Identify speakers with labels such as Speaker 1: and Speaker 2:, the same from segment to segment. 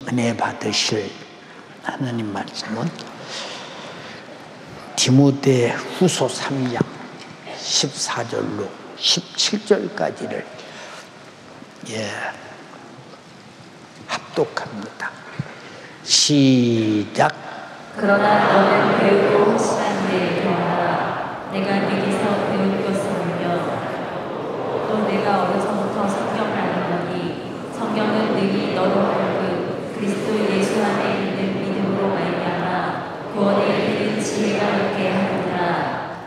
Speaker 1: 은혜 받으실 하나님 말씀은 디모데 후서 3장 14절로 17절까지를 합독합니다. 시작.
Speaker 2: 그러나 너는 배우고 확실한 데 경하라. 내가 네게서 배운 것은요, 또 내가 어려서부터 성경을 알았노니 성경은 능히 너로 하여금 그리스도 예수 안에 있는 믿음으로 말미암아 구원에 이르는 지혜가 있게 하느니라.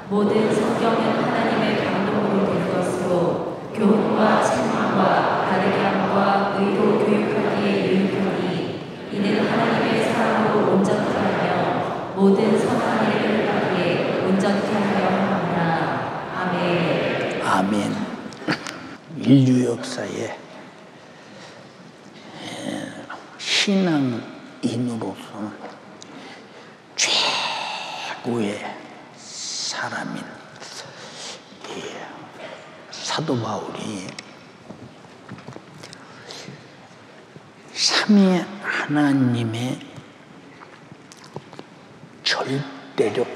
Speaker 2: 모든 성경은 하나님의 감동으로 된 것으로 교훈과 책망과 바르게 함과 의로 교육하기에 유익하니 이는 하나님의 사랑으로 온전케 하며 모든 선한 일을 하기에 온전케 하려 함이라. 아멘.
Speaker 1: 아멘. 인류 역사에 신앙인으로서는 최고의 사람인 사도 바울이 삼위 하나님의 절대적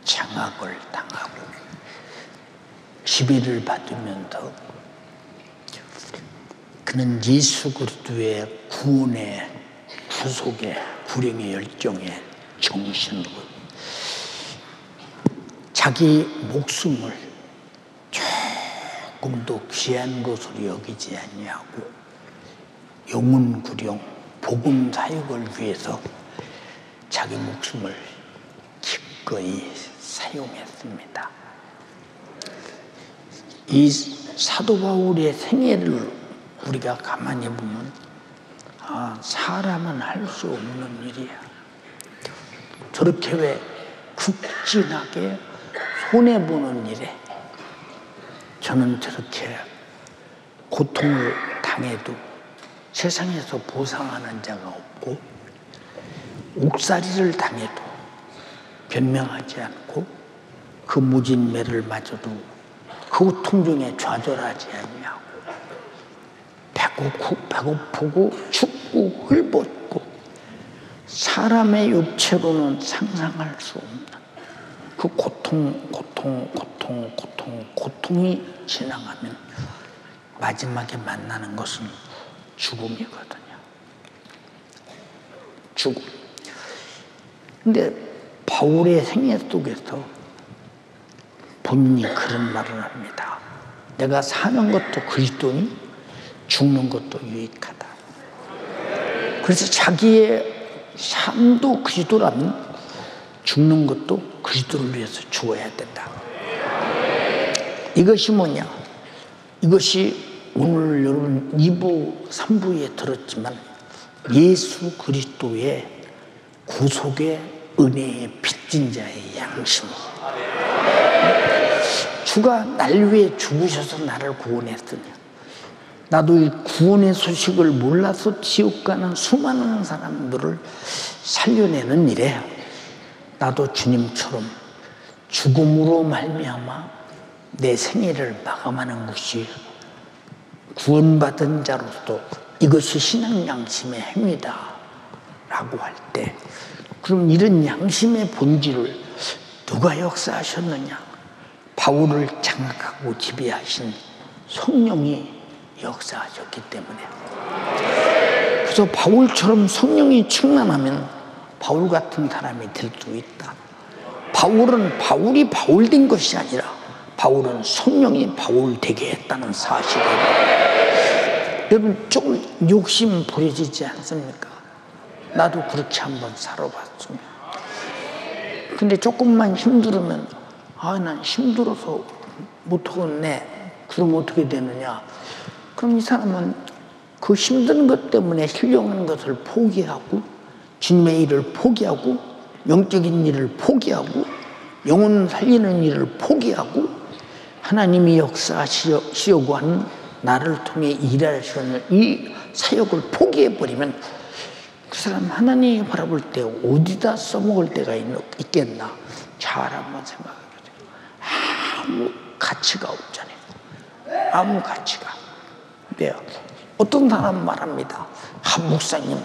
Speaker 1: 장악을 당하고 지배를 받으면서 그는 예수 그리스도의 구원의 구속의 구령의 열정의 정신으로 자기 목숨을 조금도 귀한 것으로 여기지 아니하고 영혼 구령 복음 사역을 위해서 자기 목숨을 기꺼이 사용했습니다. 이 사도 바울의 생애를 우리가 가만히 보면 사람은 할 수 없는 일이야. 저렇게 왜 국진하게 손해보는 일에 저는 저렇게 고통을 당해도 세상에서 보상하는 자가 없고 옥살이를 당해도 변명하지 않고 그 모진 매를 맞아도 그 고통 중에 좌절하지 아니하고 배고프고 춥고 헐벗고 사람의 육체로는 상상할 수 없는 그 고통이 지나가면 마지막에 만나는 것은 죽음이거든요. 죽음. 근데 바울의 생애 속에서 본인이 그런 말을 합니다. 내가 사는 것도 그리스도니 죽는 것도 유익하다. 그래서 자기의 삶도 그리스도라면 죽는 것도 그리스도를 위해서 죽어야 된다. 이것이 뭐냐? 이것이 오늘 여러분 2부, 3부에 들었지만 예수 그리스도의 구속의 은혜의 빚진 자의 양심. 주가 날 위해 죽으셔서 나를 구원했으니 나도 이 구원의 소식을 몰라서 지옥 가는 수많은 사람들을 살려내는 일에 나도 주님처럼 죽음으로 말미암아 내 생애를 마감하는 것이 구원받은 자로서 이것이 신앙 양심의 행위다 라고 할 때 그럼 이런 양심의 본질을 누가 역사하셨느냐? 바울을 장악하고 지배하신 성령이 역사하셨기 때문에 그래서 바울처럼 성령이 충만하면 바울 같은 사람이 될 수 있다. 바울은 바울이 바울 된 것이 아니라 바울은 성령이 바울 되게 했다는 사실을 여러분 조금 욕심 부려지지 않습니까? 나도 그렇게 한번 살아봤습니다. 근데 조금만 힘들으면 난 힘들어서 못하겠네. 그럼 어떻게 되느냐? 그럼 이 사람은 그 힘든 것 때문에 힐령하는 것을 포기하고 주님의 일을 포기하고 영적인 일을 포기하고 영혼 살리는 일을 포기하고 하나님이 역사하시려고 하는 나를 통해 일하시는 이 사역을 포기해버리면 그 사람 하나님이 바라볼 때 어디다 써먹을 때가 있겠나? 잘 한번 생각해보세요. 아무 가치가 없잖아요. 아무 가치가. 근데 어떤 사람 말합니다. 목사님,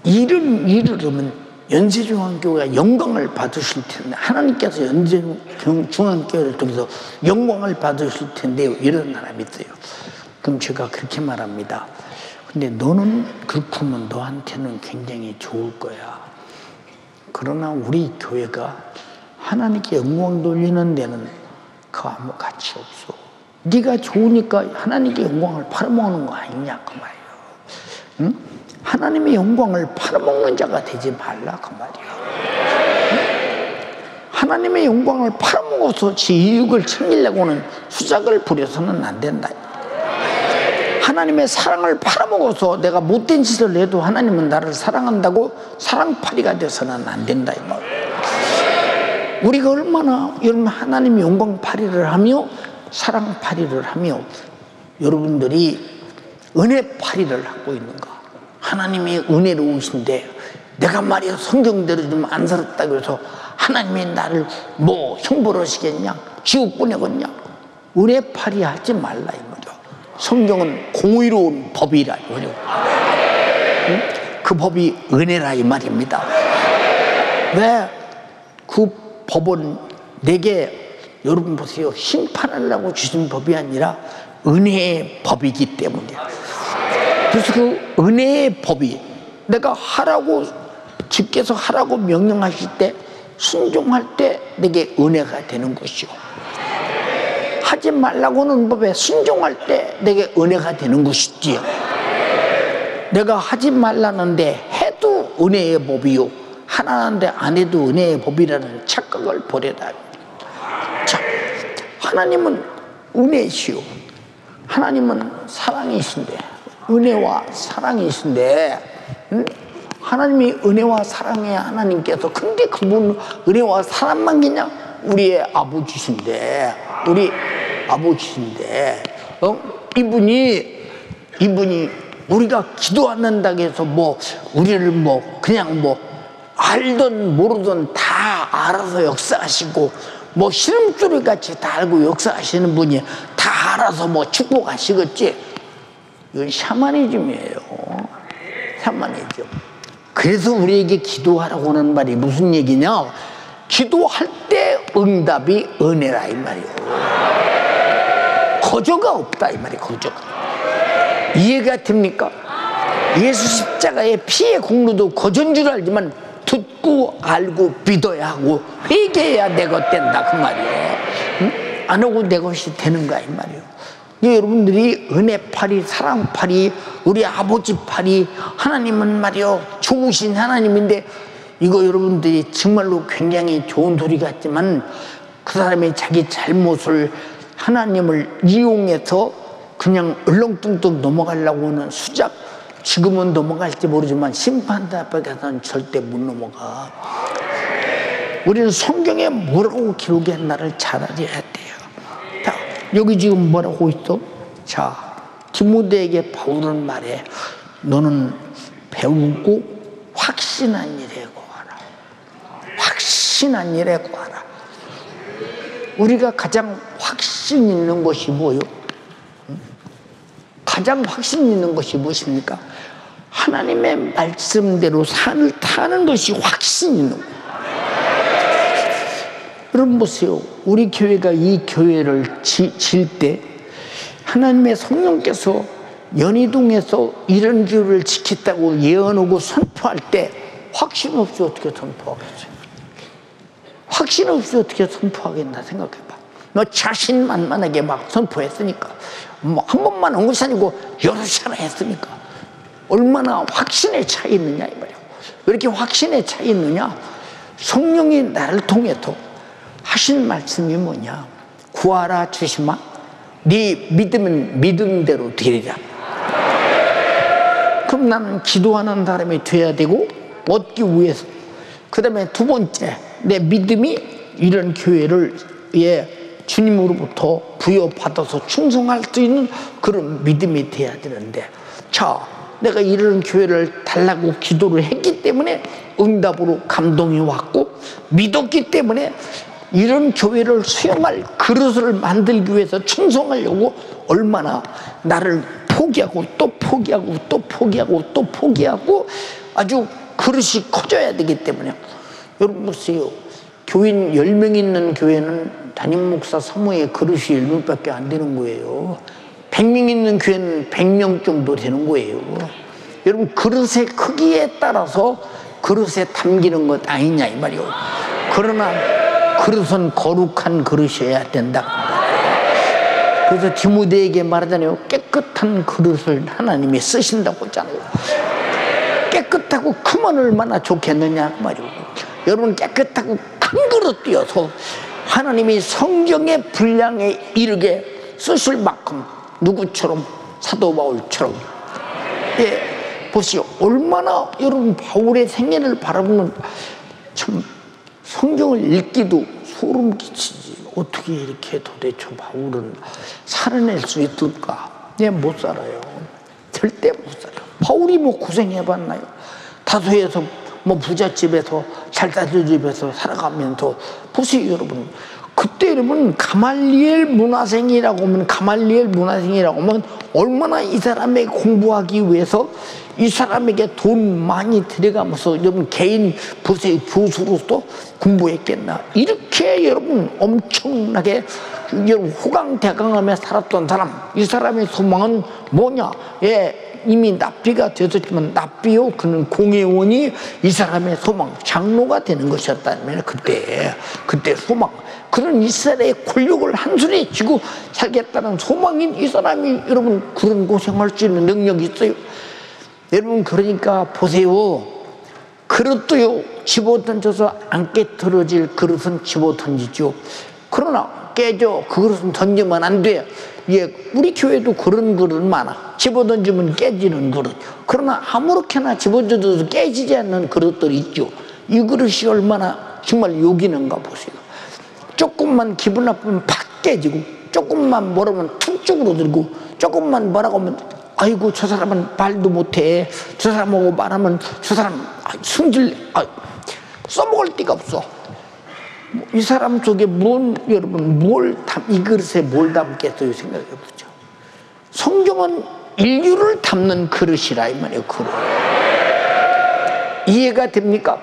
Speaker 1: 이런 일을 하면 연세중앙교회가 영광을 받으실 텐데, 하나님께서 연세중앙교회를 통해서 영광을 받으실 텐데요, 이런 사람이 있어요. 그럼 제가 그렇게 말합니다. 근데 너는 그렇구면 너한테는 굉장히 좋을 거야. 그러나 우리 교회가 하나님께 영광 돌리는 데는 그 아무 가치 없어. 네가 좋으니까 하나님께 영광을 팔아먹는 거 아니냐 그 말이에요. 응? 하나님의 영광을 팔아먹는 자가 되지 말라 그 말이에요. 응? 하나님의 영광을 팔아먹어서 지 이익을 챙기려고는 수작을 부려서는 안 된다. 하나님의 사랑을 팔아먹어서 내가 못된 짓을 해도 하나님은 나를 사랑한다고 사랑팔이가 돼서는 안 된다 이 말이에요. 우리가 얼마나 여러분 하나님의 영광팔이를 하며 사랑팔이를 하며 여러분들이 은혜팔이를 하고 있는가. 하나님이 은혜로우신데 내가 말이야 성경대로 좀 안살았다고 해서 하나님이 나를 뭐 형벌하시겠냐, 지옥 보내겠냐. 은혜팔이 하지 말라 이 말이야. 성경은 공의로운 법이라 이거죠. 응? 그 법이 은혜라 이 말입니다. 왜? 그 법은 내게 여러분 보세요. 심판하려고 주신 법이 아니라 은혜의 법이기 때문이에요. 그래서 그 은혜의 법이 내가 하라고 주께서 하라고 명령하실 때 순종할 때 내게 은혜가 되는 것이요. 하지 말라고 하는 법에 순종할 때 내게 은혜가 되는 것이지요. 내가 하지 말라는데 해도 은혜의 법이요, 하나는데 안 해도 은혜의 법이라는 착각을 버려라. 자, 하나님은 은혜시요, 하나님은 사랑이신데, 은혜와 사랑이신데, 응? 하나님이 은혜와 사랑의 하나님께서, 근데 그분 은혜와 사랑만 그냥 우리의 아버지신데, 우리 아버지신데, 이분이 우리가 기도한다고 해서 뭐 우리를 뭐 그냥 뭐 알든 모르든 다 알아서 역사하시고, 뭐 시름소리 같이 다 알고 역사하시는 분이 다 알아서 뭐 축복하시겠지. 이건 샤머니즘이에요. 샤머니즘. 그래서 우리에게 기도하라고 하는 말이 무슨 얘기냐? 기도할 때 응답이 은혜라 이 말이에요. 거저가 없다 이 말이에요. 거저가. 이해가 됩니까? 예수 십자가의 피의 공로도 거저인 줄 알지만 듣고 알고 믿어야 하고 회개해야 내 것 된다 그 말이에요. 응? 안 하고 내 것이 되는 거야 이 말이에요. 여러분들이 은혜팔이, 사랑팔이, 우리 아버지팔이, 하나님은 말이요 좋으신 하나님인데, 이거 여러분들이 정말로 굉장히 좋은 소리 같지만 그 사람이 자기 잘못을 하나님을 이용해서 그냥 얼렁뚱뚱 넘어가려고 하는 수작, 지금은 넘어갈지 모르지만 심판대 앞에 가서는 절대 못 넘어가. 우리는 성경에 뭐라고 기록했나를 잘 알아야 돼요. 자, 여기 지금 뭐라고 있어? 자, 디모데에게 바울은 말해. 너는 배우고 확신한 일에 구하라. 확신한 일에 구하라. 우리가 가장 확신 있는 것이 뭐요? 가장 확신 있는 것이 무엇입니까? 하나님의 말씀대로 산을 타는 것이 확신 있는 거예요. 여러분 보세요. 우리 교회가 이 교회를 질 때 하나님의 성령께서 연희동에서 이런 교회를 지켰다고 예언하고 선포할 때 확신 없이 어떻게 선포하겠어요? 확신 없이 어떻게 선포하겠나 생각해봐. 너 자신만만하게 막 선포했으니까, 뭐 한 번만 온 것이 아니고 여러 차례 했으니까 얼마나 확신의 차이 있느냐 이 말이야. 왜 이렇게 확신의 차이 있느냐? 성령이 나를 통해서 하신 말씀이 뭐냐? 구하라 주시마, 네 믿으면 믿음대로 되리라. 그럼 나는 기도하는 사람이 돼야 되고, 얻기 위해서. 그 다음에 두 번째, 내 믿음이 이런 교회를 주님으로부터 부여받아서 충성할 수 있는 그런 믿음이 돼야 되는데, 자, 내가 이런 교회를 달라고 기도를 했기 때문에 응답으로 감동이 왔고, 믿었기 때문에 이런 교회를 수용할 그릇을 만들기 위해서 충성하려고 얼마나 나를 포기하고 또 포기하고 또 포기하고 또 포기하고 아주 그릇이 커져야 되기 때문에 여러분 보세요. 교인 10명 있는 교회는 담임 목사 사모의 그릇이 10명밖에 안 되는 거예요. 100명 있는 교회는 100명 정도 되는 거예요. 여러분 그릇의 크기에 따라서 그릇에 담기는 것 아니냐 이 말이요. 그러나 그릇은 거룩한 그릇이어야 된다. 그래서 디모데에게 말하잖아요. 깨끗한 그릇을 하나님이 쓰신다고 했잖아요. 깨끗하고 크면 얼마나 좋겠느냐 그 말이요. 여러분 깨끗하고 큰 그릇 띄어서 하나님이 성경의 분량에 이르게 쓰실 만큼 누구처럼 사도 바울처럼 보시오. 얼마나 여러분 바울의 생애를 바라보면 참 성경을 읽기도 소름 끼치지. 어떻게 이렇게 도대체 바울은 살아낼 수 있을까? 못 살아요. 절대 못 살아요. 바울이 뭐 고생해봤나요? 다소에서 뭐 부잣집에서 잘 사는 집에서 살아가면서 보세요 여러분. 그때 여러분 가말리엘 문화생이라고 하면 얼마나 이 사람에게 공부하기 위해서 이 사람에게 돈 많이 들여가면서 여러분 개인 보세요 교수로서 공부했겠나. 이렇게 여러분 엄청나게 여러분 호강대강하며 살았던 사람. 이 사람의 소망은 뭐냐. 이미 납비가 되었지만 납비요 그는 공회원이 이 사람의 소망 장로가 되는 것이었다면 그때 소망 그런 이스라엘의 권력을 한 손에 쥐고 살겠다는 소망인 이 사람이 여러분 그런 고생할 수 있는 능력이 있어요. 여러분 그러니까 보세요. 그릇도요 집어던져서 안 깨트려질 그릇은 집어던지죠. 그러나 깨져 그 그릇은 던지면 안 돼. 우리 교회도 그런 그릇 많아. 집어던지면 깨지는 그릇. 그러나 아무렇게나 집어던져도 깨지지 않는 그릇들이 있죠. 이 그릇이 얼마나 정말 요기는가 보세요. 조금만 기분 나쁘면 팍 깨지고 조금만 뭐라면 툭쪽으로 들고 조금만 뭐라고 하면 아이고 저 사람은 말도 못해. 저 사람하고 말하면 저 사람 써먹을 데가 없어. 이 사람 속에 여러분 이 그릇에 뭘 담겠어요? 생각해보죠. 성경은 인류를 담는 그릇이라 이 말이에요. 그릇. 이해가 됩니까?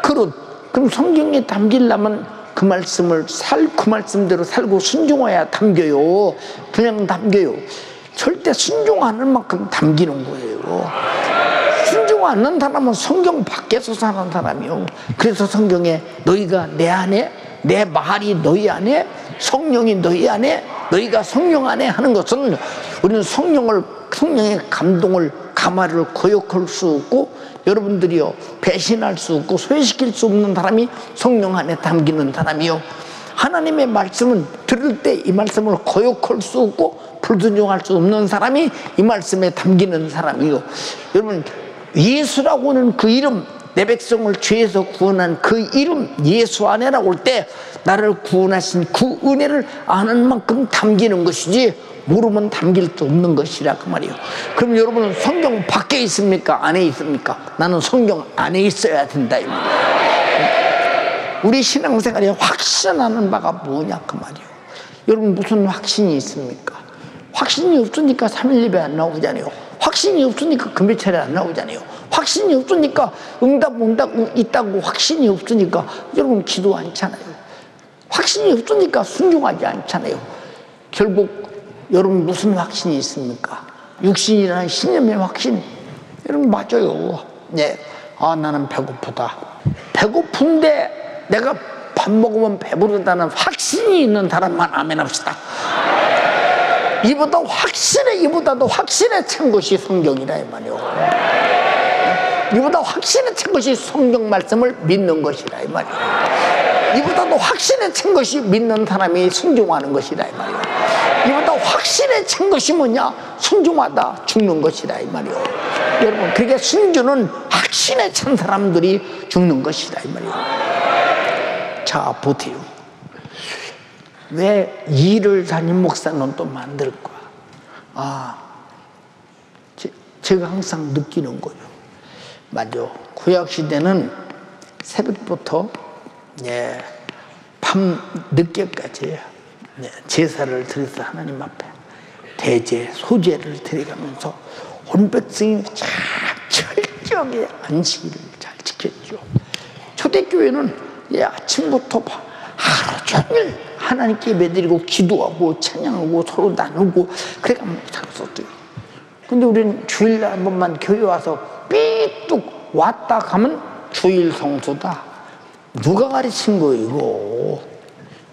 Speaker 1: 그릇. 그럼 성경에 담기려면 그 말씀대로 살고 순종해야 담겨요. 그냥 담겨요. 절대 순종하는 만큼 담기는 거예요. 순종 않는 사람은 성경 밖에서 사는 사람이요. 그래서 성경에 너희가 내 안에 내 말이 너희 안에 성령이 너희 안에 너희가 성령 안에 하는 것은 우리는 성령의 감동을 감화를 거역할 수 없고 여러분들이요 배신할 수 없고 소외시킬 수 없는 사람이 성령 안에 담기는 사람이요. 하나님의 말씀은 들을 때 이 말씀을 거역할 수 없고 불순종할 수 없는 사람이 이 말씀에 담기는 사람이요. 여러분 예수라고 하는 그 이름, 내 백성을 죄에서 구원한 그 이름 예수 안에라고 할 때 나를 구원하신 그 은혜를 아는 만큼 담기는 것이지 모르면 담길 수 없는 것이라 그 말이에요. 그럼 여러분은 성경 밖에 있습니까? 안에 있습니까? 나는 성경 안에 있어야 된다 이 말이에요. 우리 신앙생활에 확신하는 바가 뭐냐 그 말이에요. 여러분 무슨 확신이 있습니까? 확신이 없으니까 3일 예배 안 나오잖아요. 확신이 없으니까 금요일에 안 나오잖아요. 확신이 없으니까 응답 있다고 확신이 없으니까 여러분 기도 않잖아요. 확신이 없으니까 순종하지 않잖아요. 결국 여러분 무슨 확신이 있습니까? 육신이라는 신념의 확신. 여러분 맞아요. 나는 배고프다. 배고픈데 내가 밥 먹으면 배부르다는 확신이 있는 사람만 아멘 합시다. 이보다도 확신에 찬 것이 성경이라 이 말이요. 이보다 확신에 찬 것이 성경 말씀을 믿는 것이라 이 말이요. 이보다도 확신에 찬 것이 믿는 사람이 순종하는 것이라 이 말이요. 이보다 확신에 찬 것이 뭐냐? 순종하다 죽는 것이라 이 말이요. 여러분 그게 순교는 확신에 찬 사람들이 죽는 것이라 이 말이요. 자 보세요. 왜 일을 담임 목사는 또 만들 거야? 제가 항상 느끼는 거예요. 맞아. 구약시대는 새벽부터 밤 늦게까지 제사를 드려서 하나님 앞에 대제, 소제를 드려가면서 온 백성이 참 철저하게 안식일을 잘 지켰죠. 초대교회는 아침부터 하루 종일 하나님께 예배드리고 기도하고 찬양하고 서로 나누고 그래가 살았었죠. 근데 우리는 주일날 한 번만 교회 와서 삐뚝 왔다 가면 주일 성수다. 누가 가르친 거예요,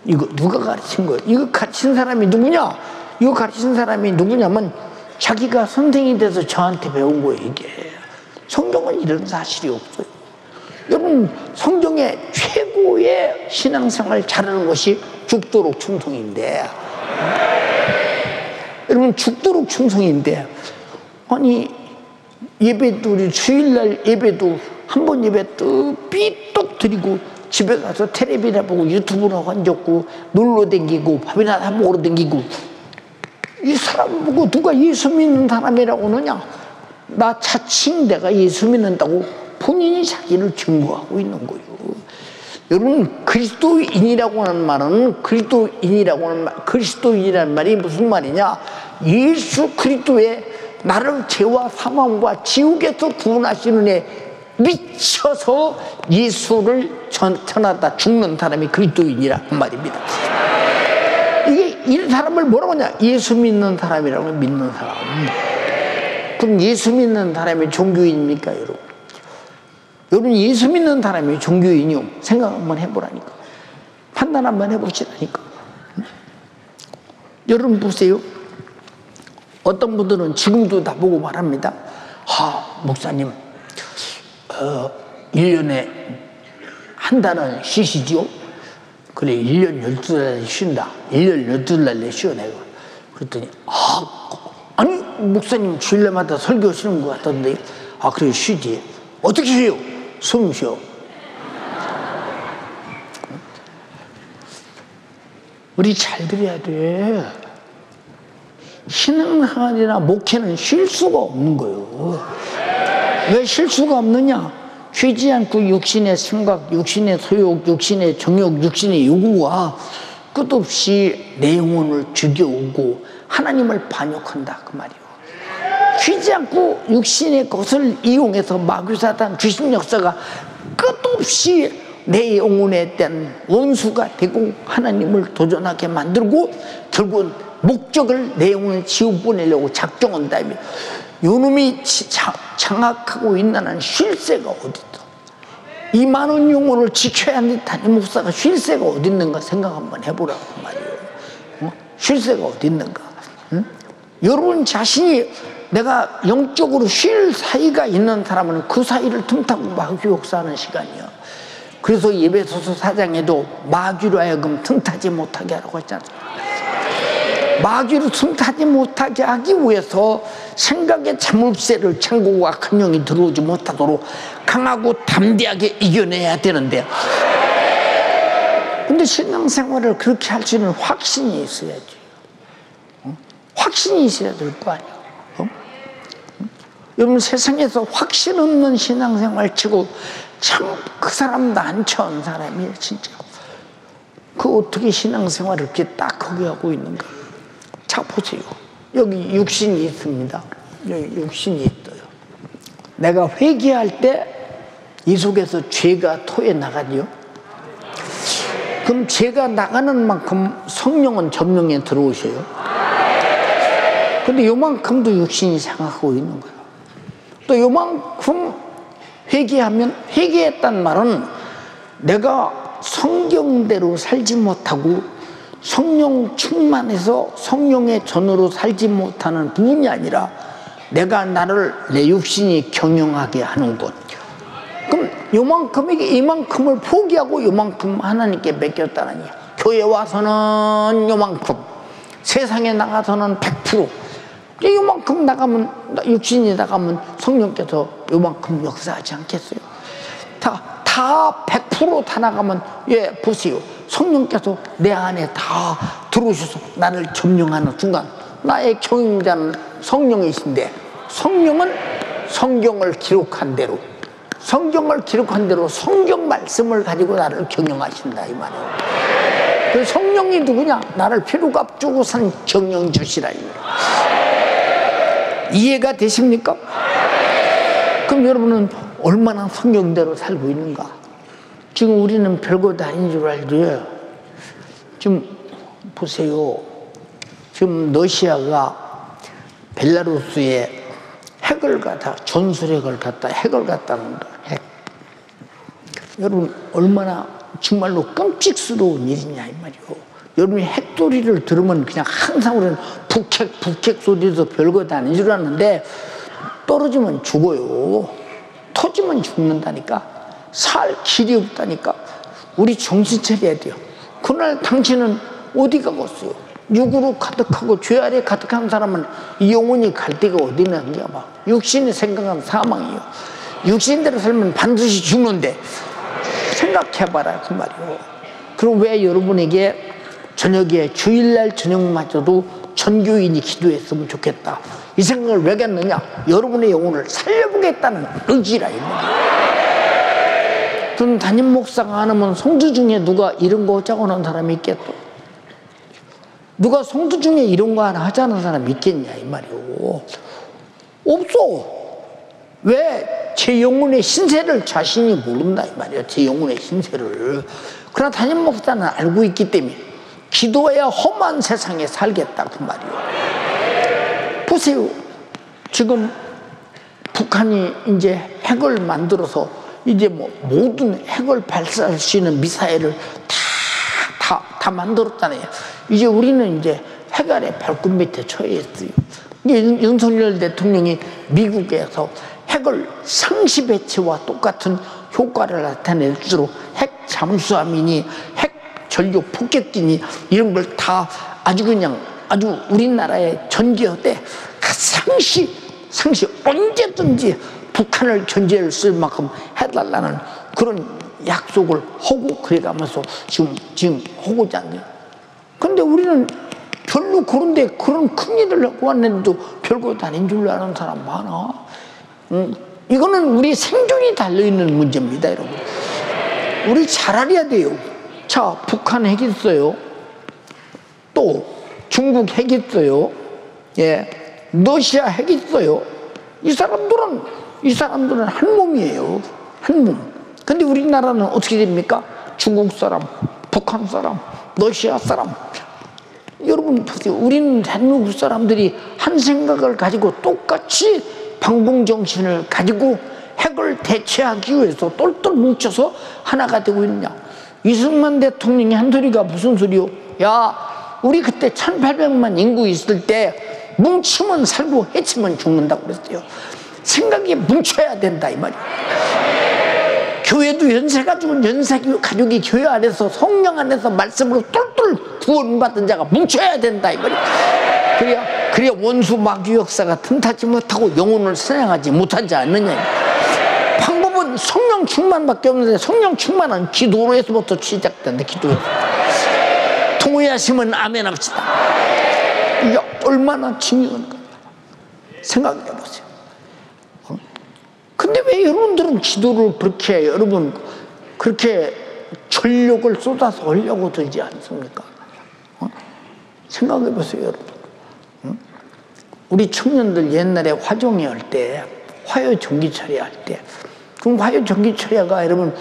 Speaker 1: 이거 누가 가르친 거예요? 이거 가르친 사람이 누구냐? 이거 가르친 사람이 누구냐면 자기가 선생이 돼서 저한테 배운 거예요, 이게. 성경은 이런 사실이 없어요. 여러분, 성경의 최고의 신앙생활 잘하는 것이 죽도록 충성인데, 여러분, 죽도록 충성인데, 아니, 예배도, 우리 주일날 예배도 한 번 예배 또 삐떡 드리고 집에 가서 텔레비나 보고 유튜브나 앉았고 놀러 댕기고 밥이나 사 먹으러 댕기고, 이 사람 보고 누가 예수 믿는 사람이라고 하느냐? 나 자칭 내가 예수 믿는다고 본인이 자기를 증거하고 있는 거예요. 여러분, 그리스도인이라고 하는 말은, 그리스도인이라는 말이 무슨 말이냐? 예수 그리스도의 나를 죄와 사망과 지옥에서 구원하시는 애 미쳐서 예수를 전하다 죽는 사람이 그리스도인이라 그 말입니다. 이게 이 사람을 뭐라고 하냐? 예수 믿는 사람이라고. 믿는 사람. 그럼 예수 믿는 사람이 종교인입니까, 여러분? 여러분, 예수 믿는 사람이 종교인이요? 생각 한번 해보라니까. 판단 한번 해보시라니까. 여러분 보세요. 어떤 분들은 지금도 다 보고 말합니다. 목사님, 1년에 한 달은 쉬시죠? 그래, 1년 12달 쉰다. 1년 12달 쉬어, 내가. 그랬더니, 아니, 목사님 주일날마다 설교하시는 것 같던데. 그래, 쉬지. 어떻게 쉬어요? 숨 쉬어. 우리 잘 들어야 돼. 신앙생활이나 목회는 쉴 수가 없는 거예요. 왜 쉴 수가 없느냐? 쉬지 않고 육신의 생각, 육신의 소욕, 육신의 정욕, 육신의 요구가 끝없이 내 영혼을 죽여오고 하나님을 반역한다, 그 말이에요. 쉬지 않고 육신의 것을 이용해서 마귀사단 귀신 역사가 끝없이 내 영혼에 대한 원수가 되고 하나님을 도전하게 만들고 결국은 목적을 내 영혼을 지옥 보내려고 작정한다. 요놈이 장악하고 있는 쉴 새가 어디 있어? 이 많은 영혼을 지켜야 하는 담임 목사가 쉴 새가 어디 있는가 생각 한번 해보라고 말이에요. 쉴 새가 어디 있는가? 응? 여러분 자신이 내가 영적으로 쉴 사이가 있는 사람은 그 사이를 틈타고 마귀 역사하는 시간이야. 그래서 에베소서 4장에도 마귀로 하여금 틈타지 못하게 하라고 했잖아. 마귀로 틈타지 못하게 하기 위해서 생각의 자물쇠를 잠그고 악한 영이 들어오지 못하도록 강하고 담대하게 이겨내야 되는데, 근데 신앙생활을 그렇게 할 수 있는 확신이 있어야지. 확신이 있어야 될 거 아니야. 여러분, 세상에서 확신 없는 신앙생활 치고 참 그 사람 난처한 사람이에요, 진짜. 그 어떻게 신앙생활을 이렇게 딱 거기 하고 있는가? 자, 보세요. 여기 육신이 있습니다. 여기 육신이 있어요. 내가 회개할 때 이 속에서 죄가 토해 나가죠. 그럼 죄가 나가는 만큼 성령은 점령에 들어오셔요. 근데 요만큼도 육신이 상하고 있는 거예요. 또 요만큼 회개하면, 회개했단 말은 내가 성경대로 살지 못하고 성령 충만해서 성령의 전으로 살지 못하는 부분이 아니라 내가 나를 내 육신이 경영하게 하는 것. 그럼 요만큼에게 이만큼을 포기하고 요만큼 하나님께 맡겼다는 얘기야. 교회 와서는 요만큼, 세상에 나가서는 100%. 요만큼 나가면, 육신이 나가면 성령께서 요만큼 역사하지 않겠어요? 다 100% 다 나가면, 보세요. 성령께서 내 안에 다 들어오셔서 나를 점령하는 순간, 나의 경영자는 성령이신데, 성령은 성경을 기록한 대로, 성경 말씀을 가지고 나를 경영하신다, 이 말이에요. 그 성령이 누구냐? 나를 피로값 주고 산 정령 주시라. 이해가 되십니까? 그럼 여러분은 얼마나 성경대로 살고 있는가? 지금 우리는 별거 다 아닌 줄 알죠? 지금 보세요. 지금 러시아가 벨라루스에 핵을 갖다, 전술핵을 갖다, 핵을 갖다 놓는다. 핵. 여러분, 얼마나 정말로 끔찍스러운 일이냐, 이 말이요. 여러분이 핵 소리를 들으면 그냥 항상 우리는 북핵 소리도 별거 다 아닌 줄 아는데, 떨어지면 죽어요. 터지면 죽는다니까. 살 길이 없다니까. 우리 정신 차려야 돼요. 그날 당신은 어디 가겠어요? 육으로 가득하고 죄 아래 가득한 사람은 영원히 갈 데가 어디 있는가 봐. 육신이 생각하면 사망이요. 육신대로 살면 반드시 죽는데 생각해봐라 그 말이요. 그럼 왜 여러분에게 저녁에 주일날 저녁마저도 전교인이 기도했으면 좋겠다 이 생각을 왜 했느냐? 여러분의 영혼을 살려보겠다는 의지라 이 말이에요. 그럼 담임 목사가 안 하면 성도 중에 누가 이런 거 하자고 하는 사람이 있겠어? 누가 성도 중에 이런 거 하나 하자는 사람이 있겠냐 이 말이오. 없어. 왜? 제 영혼의 신세를 자신이 모른다 이 말이야. 제 영혼의 신세를. 그러나 담임 목사는 알고 있기 때문에 기도해야 험한 세상에 살겠다 그 말이오. 보세요. 지금 북한이 이제 핵을 만들어서 이제 뭐 모든 핵을 발사할 수 있는 미사일을 다 만들었잖아요. 이제 우리는 이제 핵 아래 발굽 밑에 처해 있어요. 윤석열 대통령이 미국에서 핵을 상시 배치와 똑같은 효과를 나타낼수록 핵 잠수함이니 핵 전력 폭격기니 이런 걸 다 아주 그냥 아주 우리나라에 전개하되 상시 언제든지 북한을 견제를 쓸 만큼 해달라는 그런 약속을 하고 그래가면서 지금 하고자 하네요. 근데 우리는 별로 그런데 그런 큰일을 하고 왔는데도 별거 아닌 줄 아는 사람 많아. 이거는 우리 생존이 달려있는 문제입니다, 여러분. 우리 잘 알아야 돼요. 자, 북한 핵 있어요. 또 중국 핵 있어요. 예, 러시아 핵 있어요. 이 사람들은 한 몸이에요. 한 몸. 근데 우리나라는 어떻게 됩니까? 중국 사람, 북한 사람, 러시아 사람. 여러분 보세요. 우리는 한국 사람들이 한 생각을 가지고 똑같이 방공정신을 가지고 핵을 대체하기 위해서 똘똘 뭉쳐서 하나가 되고 있느냐. 이승만 대통령이 한 소리가 무슨 소리요? 야, 우리 그때 1800만 인구 있을 때 뭉치면 살고 해치면 죽는다고 그랬어요. 생각이 뭉쳐야 된다 이 말이에요. 교회도 연세 가족이 교회 안에서 성령 안에서 말씀으로 똘똘 구원받은 자가 뭉쳐야 된다 이 말이에요. 그래야 원수 마귀 역사가 틈타지 못하고 영혼을 사냥하지 못하지 않느냐. 방법은 성령 충만밖에 없는데 성령 충만은 기도로에서부터 시작된다. 기도에서 통회하시면 아멘 합시다. 이게 얼마나 중요한 거야. 생각해 보세요. 근데 왜 여러분들은 기도를 그렇게 여러분 그렇게 전력을 쏟아서 하려고 들지 않습니까? 생각해 보세요, 여러분. 우리 청년들 옛날에 화종회 할 때, 화요 전기 처리할 때, 그럼 화요 전기 처리가 여러분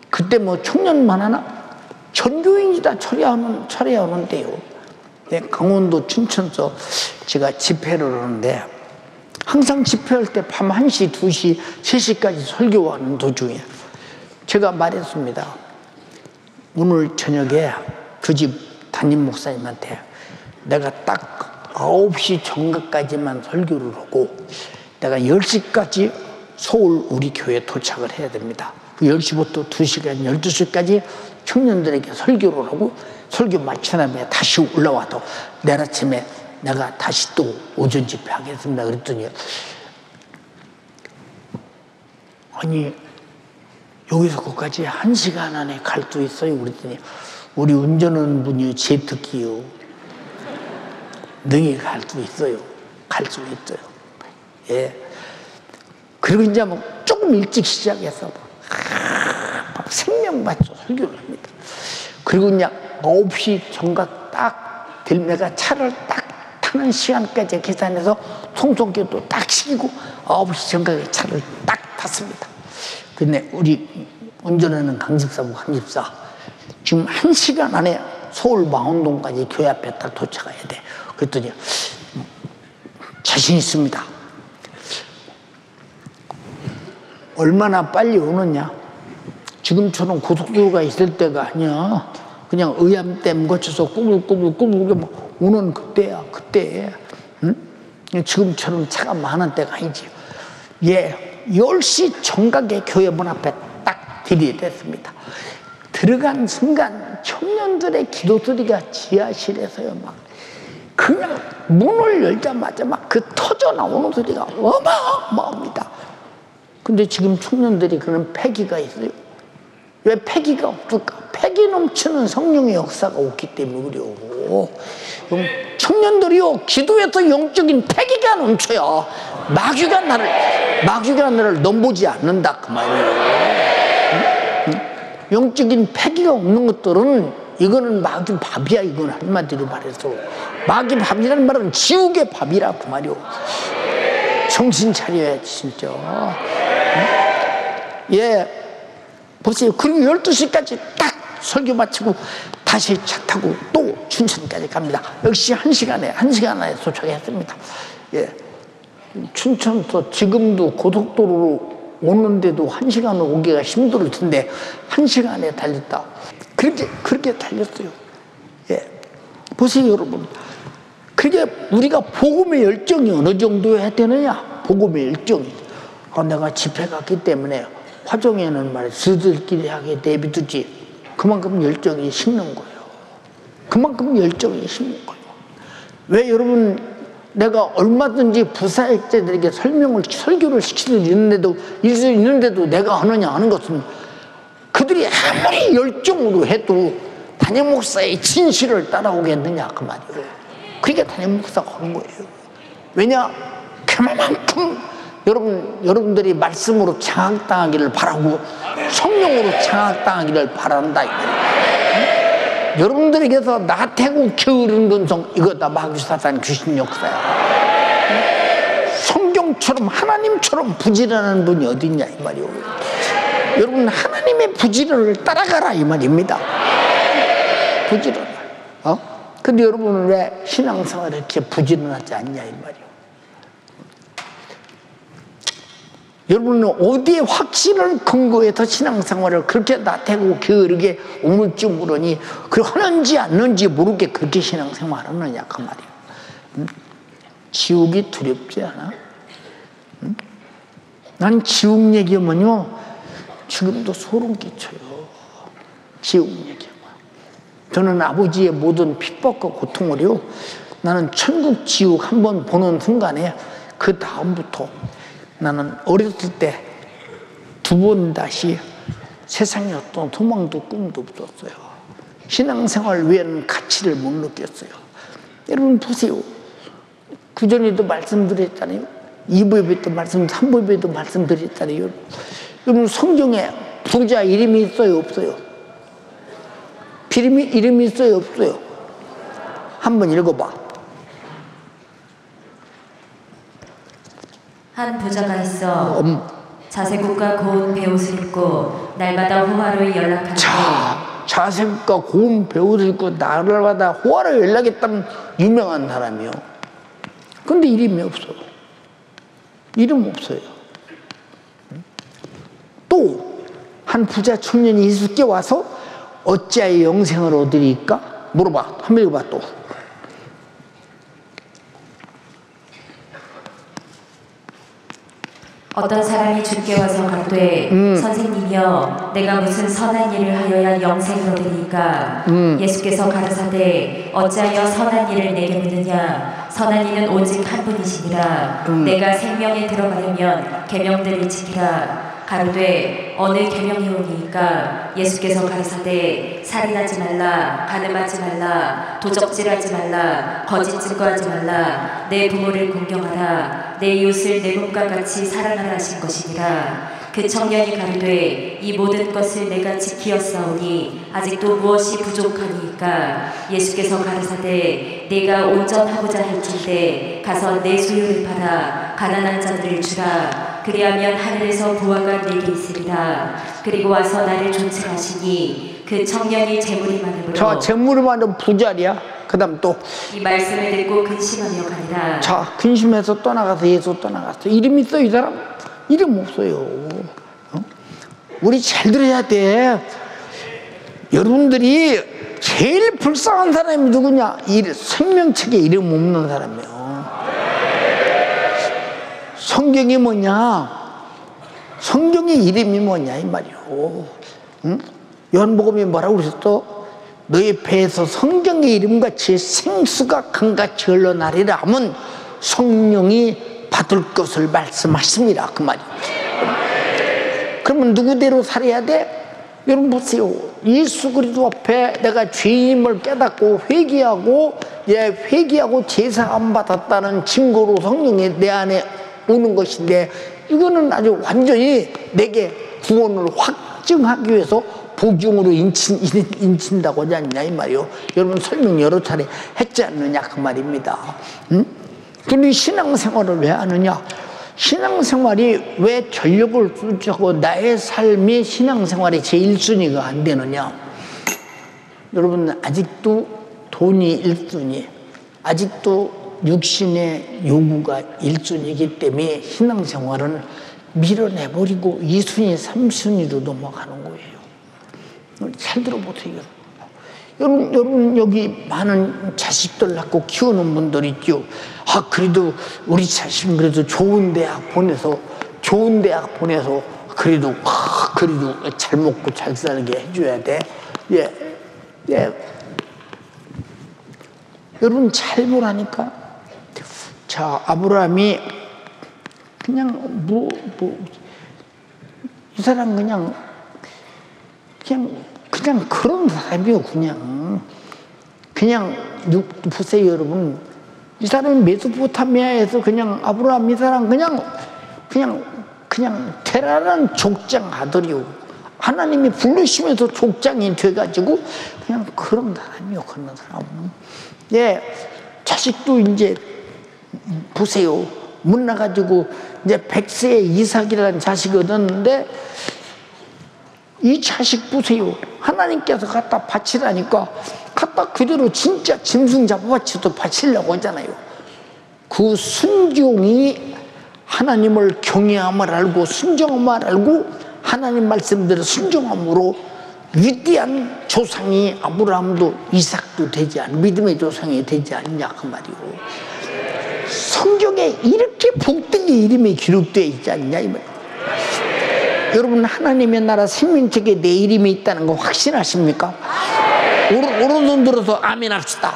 Speaker 1: 그때 뭐 청년만 하나? 전교인이 다 처리하는데요. 네, 강원도 춘천서 제가 집회를 하는데 항상 집회할 때 밤 1시, 2시, 3시까지 설교하는 도중에 제가 말했습니다. 오늘 저녁에 그 집 담임 목사님한테 내가 딱 9시 정각까지만 설교를 하고 내가 10시까지 서울 우리 교회에 도착을 해야 됩니다. 10시부터 2시간, 12시까지 청년들에게 설교를 하고 설교 마친 다음에 다시 올라와도 내일 아침에 내가 다시 또 오전 집회 하겠습니다. 그랬더니 아니 여기서 거기까지 1시간 안에 갈 수 있어요? 그랬더니 우리 운전하는 분이 제특기요. 능히 갈 수 있어요. 갈 수 있어요. 예. 그리고 이제 뭐 조금 일찍 시작해서 생명받죠. 설교를 합니다. 그리고 이제 9시 정각 딱 들매가 차를 딱 타는 시간까지 계산해서 송송기도 딱 시키고 9시 정각에 차를 딱 탔습니다. 근데 우리 운전하는 강집사부 강집사 지금 1시간 안에 서울 망원동까지 교회 앞에 딱 도착해야 돼. 그랬더니 자신 있습니다. 얼마나 빨리 오느냐? 지금처럼 고속도로가 있을 때가 아니야. 그냥 의암댐 거쳐서 꾸불꾸불 막 오는 그때야, 그때. 응? 지금처럼 차가 많은 때가 아니지. 예, 10시 정각에 교회 문 앞에 딱 들이댔습니다. 들어간 순간 청년들의 기도 소리가 지하실에서요, 막 그냥 문을 열자마자 막 그 터져 나오는 소리가 어마어마합니다. 근데 지금 청년들이 그런 패기가 있어요. 왜 패기가 없을까? 패기 넘치는 성령의 역사가 없기 때문에 그래요. 청년들이요, 기도에서 영적인 패기가 넘쳐요. 마귀가 나를 넘보지 않는다 그 말이에요. 영적인 패기가 없는 것들은 이거는 마귀 밥이야. 이건 한마디로 말해서 마귀 밥이라는 말은 지옥의 밥이라 그 말이요. 정신 차려야지 진짜. 예, 보세요. 그리고 12시까지 딱 설교 마치고 다시 차 타고 또 춘천까지 갑니다. 역시 1시간 안에 도착했습니다. 예, 춘천서 지금도 고속도로로 오는데도 1시간을 오기가 힘들 텐데 1시간에 달렸다. 그렇게 달렸어요. 예, 보세요 여러분. 그게 우리가 복음의 열정이 어느 정도 해야 되느냐? 복음의 열정이. 내가 집회 갔기 때문에 화정에는 말이야 스들끼리 하게 내비두지. 그만큼 열정이 식는 거예요. 그만큼 열정이 식는 거예요. 왜 여러분, 내가 얼마든지 부사역자들에게 설교를 시킬 수 있는데도 내가 하느냐 하는 것은 그들이 아무리 열정으로 해도 담임 목사의 진실을 따라오겠느냐 그 말이에요. 그게 담임 목사가 하는 거예요. 왜냐? 그만큼 여러분들이 말씀으로 장악당하기를 바라고 성령으로 장악당하기를 바란다. 여러분들에게서 나태고 게으른 근성, 이거 다 마귀 사단 귀신 역사야. 성경처럼 하나님처럼 부지런한 분이 어디 있냐 이 말이요. 여러분 하나님의 부지런을 따라가라 이 말입니다. 부지런. 근데 여러분은 왜 신앙생활을 이렇게 부지런하지 않냐 이 말이요. 여러분은 어디에 확신을 근거해서 신앙생활을 그렇게 나태고 게으르게 우물쭈물하니 그 하는지 않는지 모르게 그렇게 신앙생활을 하느냐 그 말이에요. 지옥이 두렵지 않아? 난 지옥 얘기하면요 지금도 소름 끼쳐요. 지옥 얘기하면. 저는 아버지의 모든 핍박과 고통을요, 나는 천국 지옥 한번 보는 순간에 그 다음부터 나는 어렸을 때 2번 다시 세상에 어떤 소망도 꿈도 없었어요. 신앙생활 외에는 가치를 못 느꼈어요. 여러분 보세요. 그전에도 말씀드렸잖아요. 2부에도 3부에도 말씀드렸잖아요. 여러분 성경에 부자 이름이 있어요 없어요? 이름이 있어요 없어요? 한번 읽어봐.
Speaker 2: 한 부자가 있어 자세국과 고운 베옷을 입고 날마다 호화로이 연락하는데.
Speaker 1: 자세국과 고운 베옷을 입고 날마다 호화로이 연락했다는 유명한 사람이요. 근데 이름이 없어요. 이름 없어요. 또 한 부자 청년이 예수께 와서 어찌하여 영생을 얻으리까? 물어봐. 한번 읽어봐 또.
Speaker 2: 어떤 사람이 주께 와서 가되 선생님이여 내가 무슨 선한 일을 하여야 영생을 얻으리까? 예수께서 가르사대 어찌하여 선한 일을 내게 묻느냐? 선한 이는 오직 한 분이시니라. 내가 생명에 들어가려면 계명들을 지키라. 가로되 어느 계명이 오니까? 예수께서 가르사대 살인하지 말라, 간음하지 말라, 도적질하지 말라, 거짓 증거하지 말라, 내 부모를 공경하라, 내 이웃을 내 몸과 같이 사랑하라 하신 것이니라. 그 청년이 가로되 이 모든 것을 내가 지키었사오니 아직도 무엇이 부족하니까? 예수께서 가르사대 내가 온전하고자 할진대 가서 내 소유를 팔아 가난한 자들을 주라. 그리하면 하늘에서 부하가 내게 있으리라. 그리고 와서 나를 좇으라 하시니 그 청년이 재물이 많음으로
Speaker 1: 자, 재물이 많은 부자리야. 그 다음 또
Speaker 2: 이 말씀을 듣고 근심하며 가니라.
Speaker 1: 자, 근심해서 떠나가서 예수 떠나갔어. 이름 있어 이 사람? 이름 없어요. 어? 우리 잘 들어야 돼. 여러분들이 제일 불쌍한 사람이 누구냐? 생명책에 이름 없는 사람이에요. 성경이 뭐냐? 성경의 이름이 뭐냐 이 말이요. 응? 요한복음이 뭐라고 그랬어? 너희 배에서 성경의 이름같이 생수가 강같이 흘러나리라 하면 성령이 받을 것을 말씀하십니다. 그 말이에요. 그러면 누구대로 살아야 돼? 여러분 보세요. 예수 그리스도 앞에 내가 죄인임을 깨닫고 회개하고 제사함 받았다는 증거로 성령이 내 안에 오는 것인데, 이거는 아주 완전히 내게 구원을 확증하기 위해서 복용으로 인친다고 하지 않냐 이 말이요. 여러분 설명 여러 차례 했지 않느냐 그 말입니다. 응? 근데 신앙생활을 왜 하느냐? 신앙생활이 왜 전력을 쏟고 나의 삶이 신앙생활이 제1순위가 안 되느냐? 여러분 아직도 돈이 1순위, 아직도 육신의 요구가 1순위이기 때문에 신앙생활은 밀어내버리고 2순위, 3순위로 넘어가는 거예요. 잘 들어보세요. 여러분 여기 많은 자식들 낳고 키우는 분들 있죠. 아, 그래도 우리 자식은 그래도 좋은 대학 보내서 그래도 잘 먹고 잘 살게 해줘야 돼. 예. 여러분 잘 보라니까. 자, 아브라함이 그냥 이 사람 그냥 그런 사람이요. 그냥 보세요 여러분. 이 사람이 메소포타미아에서 그냥 아브라함 이 사람 그냥 대단한 족장 아들이요. 하나님이 부르시면서 족장이 돼가지고 그냥 그런 사람이요. 그런 사람. 예, 자식도 이제 보세요. 못 나가지고 이제 100세에 이삭이라는 자식을 얻었는데 이 자식 보세요. 하나님께서 갖다 바치라니까 갖다 그대로 진짜 짐승 잡아바쳐도 바치려고 하잖아요. 그 순종이 하나님을 경외함을 알고 순종함을 알고 하나님 말씀대로 순종함으로 위대한 조상이 아브라함도 이삭도 되지 않, 믿음의 조상이 되지 않냐 그 말이오. 성경에 이렇게 복되게 이름이 기록되어 있지 않냐 이 말. 여러분 하나님의 나라 생명책에 내 이름이 있다는 거 확신하십니까? 오른손 들어서 아멘 합시다.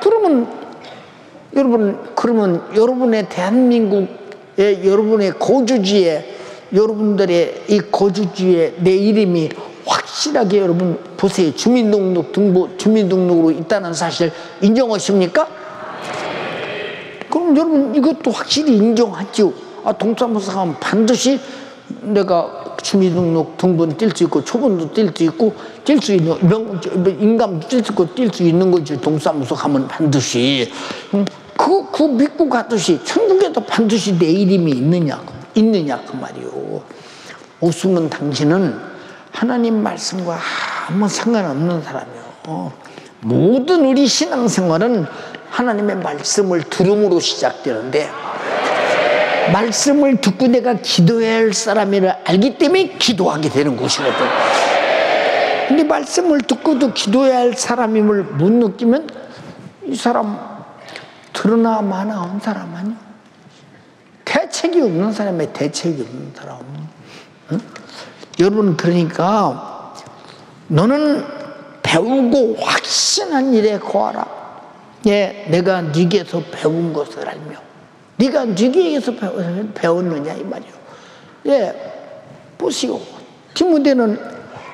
Speaker 1: 그러면 여러분의 대한민국의 여러분의 거주지에 여러분들의 이 거주지에 내 이름이 확실하게 여러분 보세요. 주민등록으로 있다는 사실 인정하십니까? 그럼 여러분 이것도 확실히 인정하죠. 아, 동사무소 가면 반드시 내가 주민등록 등본 뛸 수 있고 초본도 뛸 수 있고 뛸 수 있는 인감도 뛸 수 있고 뛸 수 있는 거지. 동사무소 가면 반드시 그 믿고 가듯이 천국에도 반드시 내 이름이 있느냐 그 말이요. 없으면 당신은 하나님 말씀과 아무 상관없는 사람이요. 모든 우리 신앙생활은 하나님의 말씀을 들음으로 시작되는데 말씀을 듣고 내가 기도해야 할 사람이라 알기 때문에 기도하게 되는 것이거든. 근데 말씀을 듣고도 기도해야 할 사람임을 못 느끼면 이 사람 들으나 마나 한 사람 아니야? 대책이 없는 사람이야. 대책이 없는 사람. 응? 여러분 그러니까 너는 배우고 확신한 일에 거하라. 예, 내가 네게서 배운 것을 알며 네가 네게서 배웠느냐 이 말이요. 예, 보시오. 디모데는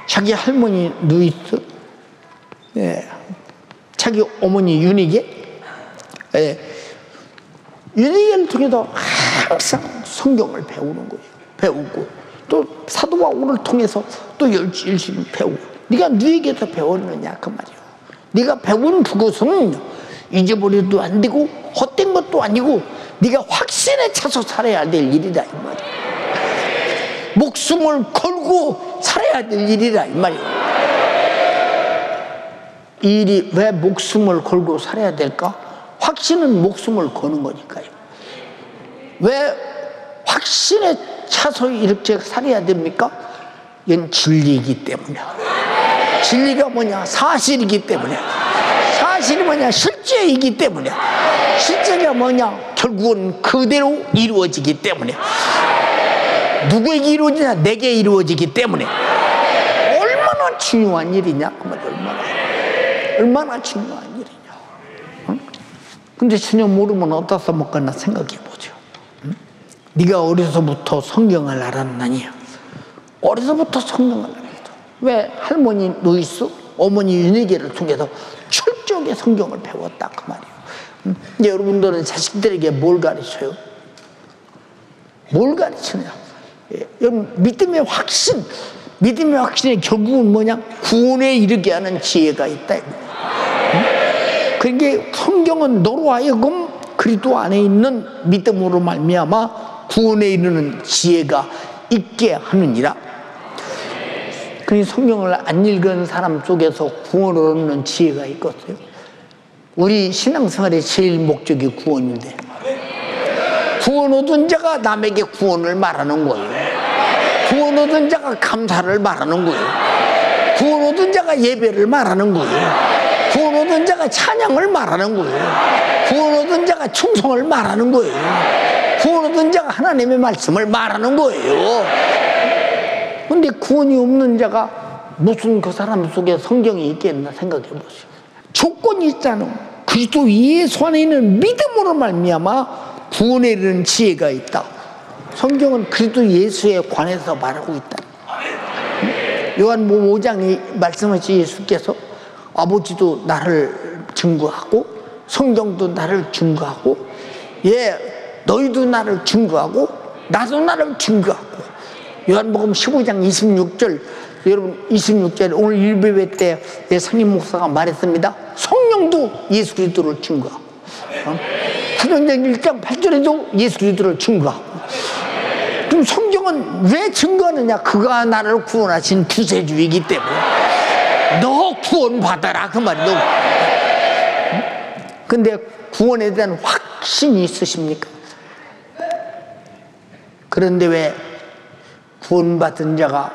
Speaker 1: 자기 할머니 누이스, 예, 자기 어머니 유니게, 예, 유니게를 통해서 항상 성경을 배우는 거예요. 배우고 또 사도 바울을 통해서 또 열심히 배우고. 네가 누구에게서 배웠느냐 그 말이에요. 네가 배운 그것은 잊어버려도 안 되고 헛된 것도 아니고 네가 확신에 차서 살아야 될 일이다 이 말이에요. 목숨을 걸고 살아야 될 일이라 이 말이에요. 이 일이 왜 목숨을 걸고 살아야 될까? 확신은 목숨을 거는 거니까요. 왜 확신에 차서 이렇게 살아야 됩니까? 이건 진리이기 때문에. 진리가 뭐냐? 사실이기 때문에. 사실이 뭐냐? 실제이기 때문에. 실제가 뭐냐? 결국은 그대로 이루어지기 때문에. 누구에게 이루어지냐? 내게 이루어지기 때문에. 얼마나 중요한 일이냐? 그 말이 얼마나 중요한 일이냐. 응? 근데 전혀 모르면 어디다 써먹거나 생각해 보죠. 응? 네가 어려서부터 성경을 알았나니? 어려서부터 성경을 알았어. 왜? 할머니 루이스, 어머니 윤희계를 통해서 철저하게 성경을 배웠다 그 말이에요. 응? 이제 여러분들은 자식들에게 뭘 가르쳐요? 뭘 가르치냐? 여러분 믿음의 확신, 믿음의 확신이 결국은 뭐냐? 구원에 이르게 하는 지혜가 있다. 그러니까 성경은 너로 하여금 그리스도 안에 있는 믿음으로 말미암아 구원에 이르는 지혜가 있게 하느니라. 그러니 성경을 안 읽은 사람 속에서 구원을 얻는 지혜가 있겠어요? 우리 신앙생활의 제일 목적이 구원인데 구원 얻은 자가 남에게 구원을 말하는 거예요. 구원 얻은 자가 감사를 말하는 거예요. 구원 얻은 자가 예배를 말하는 거예요. 구원 얻은 자가 찬양을 말하는 거예요. 구원 얻은 자가 충성을 말하는 거예요. 구원 얻은 자가 하나님의 말씀을 말하는 거예요. 근데 구원이 없는 자가 무슨 그 사람 속에 성경이 있겠나 생각해 보세요. 조건이 있잖아. 그리스도 예수 안에 있는 믿음으로 말미암아 구원에 이르는 지혜가 있다. 성경은 그리스도 예수에 관해서 말하고 있다. 요한복음 5장에 말씀하신 예수께서 아버지도 나를 증거하고 성경도 나를 증거하고 너희도 나를 증거하고 나도 나를 증거하고. 요한복음 15장 26절, 여러분 26절 오늘 일베회 때 상임 목사가 말했습니다. 성령도 예수 그리스도를 증거하고 사도행전 1장 8절에도 예수 그리스도를 증거하고. 그럼 성경은 왜 증거하느냐? 그가 나를 구원하신 구세주이기 때문에. 너 구원받아라 그 말이야. 근데 구원에 대한 확신이 있으십니까? 그런데 왜 구원받은 자가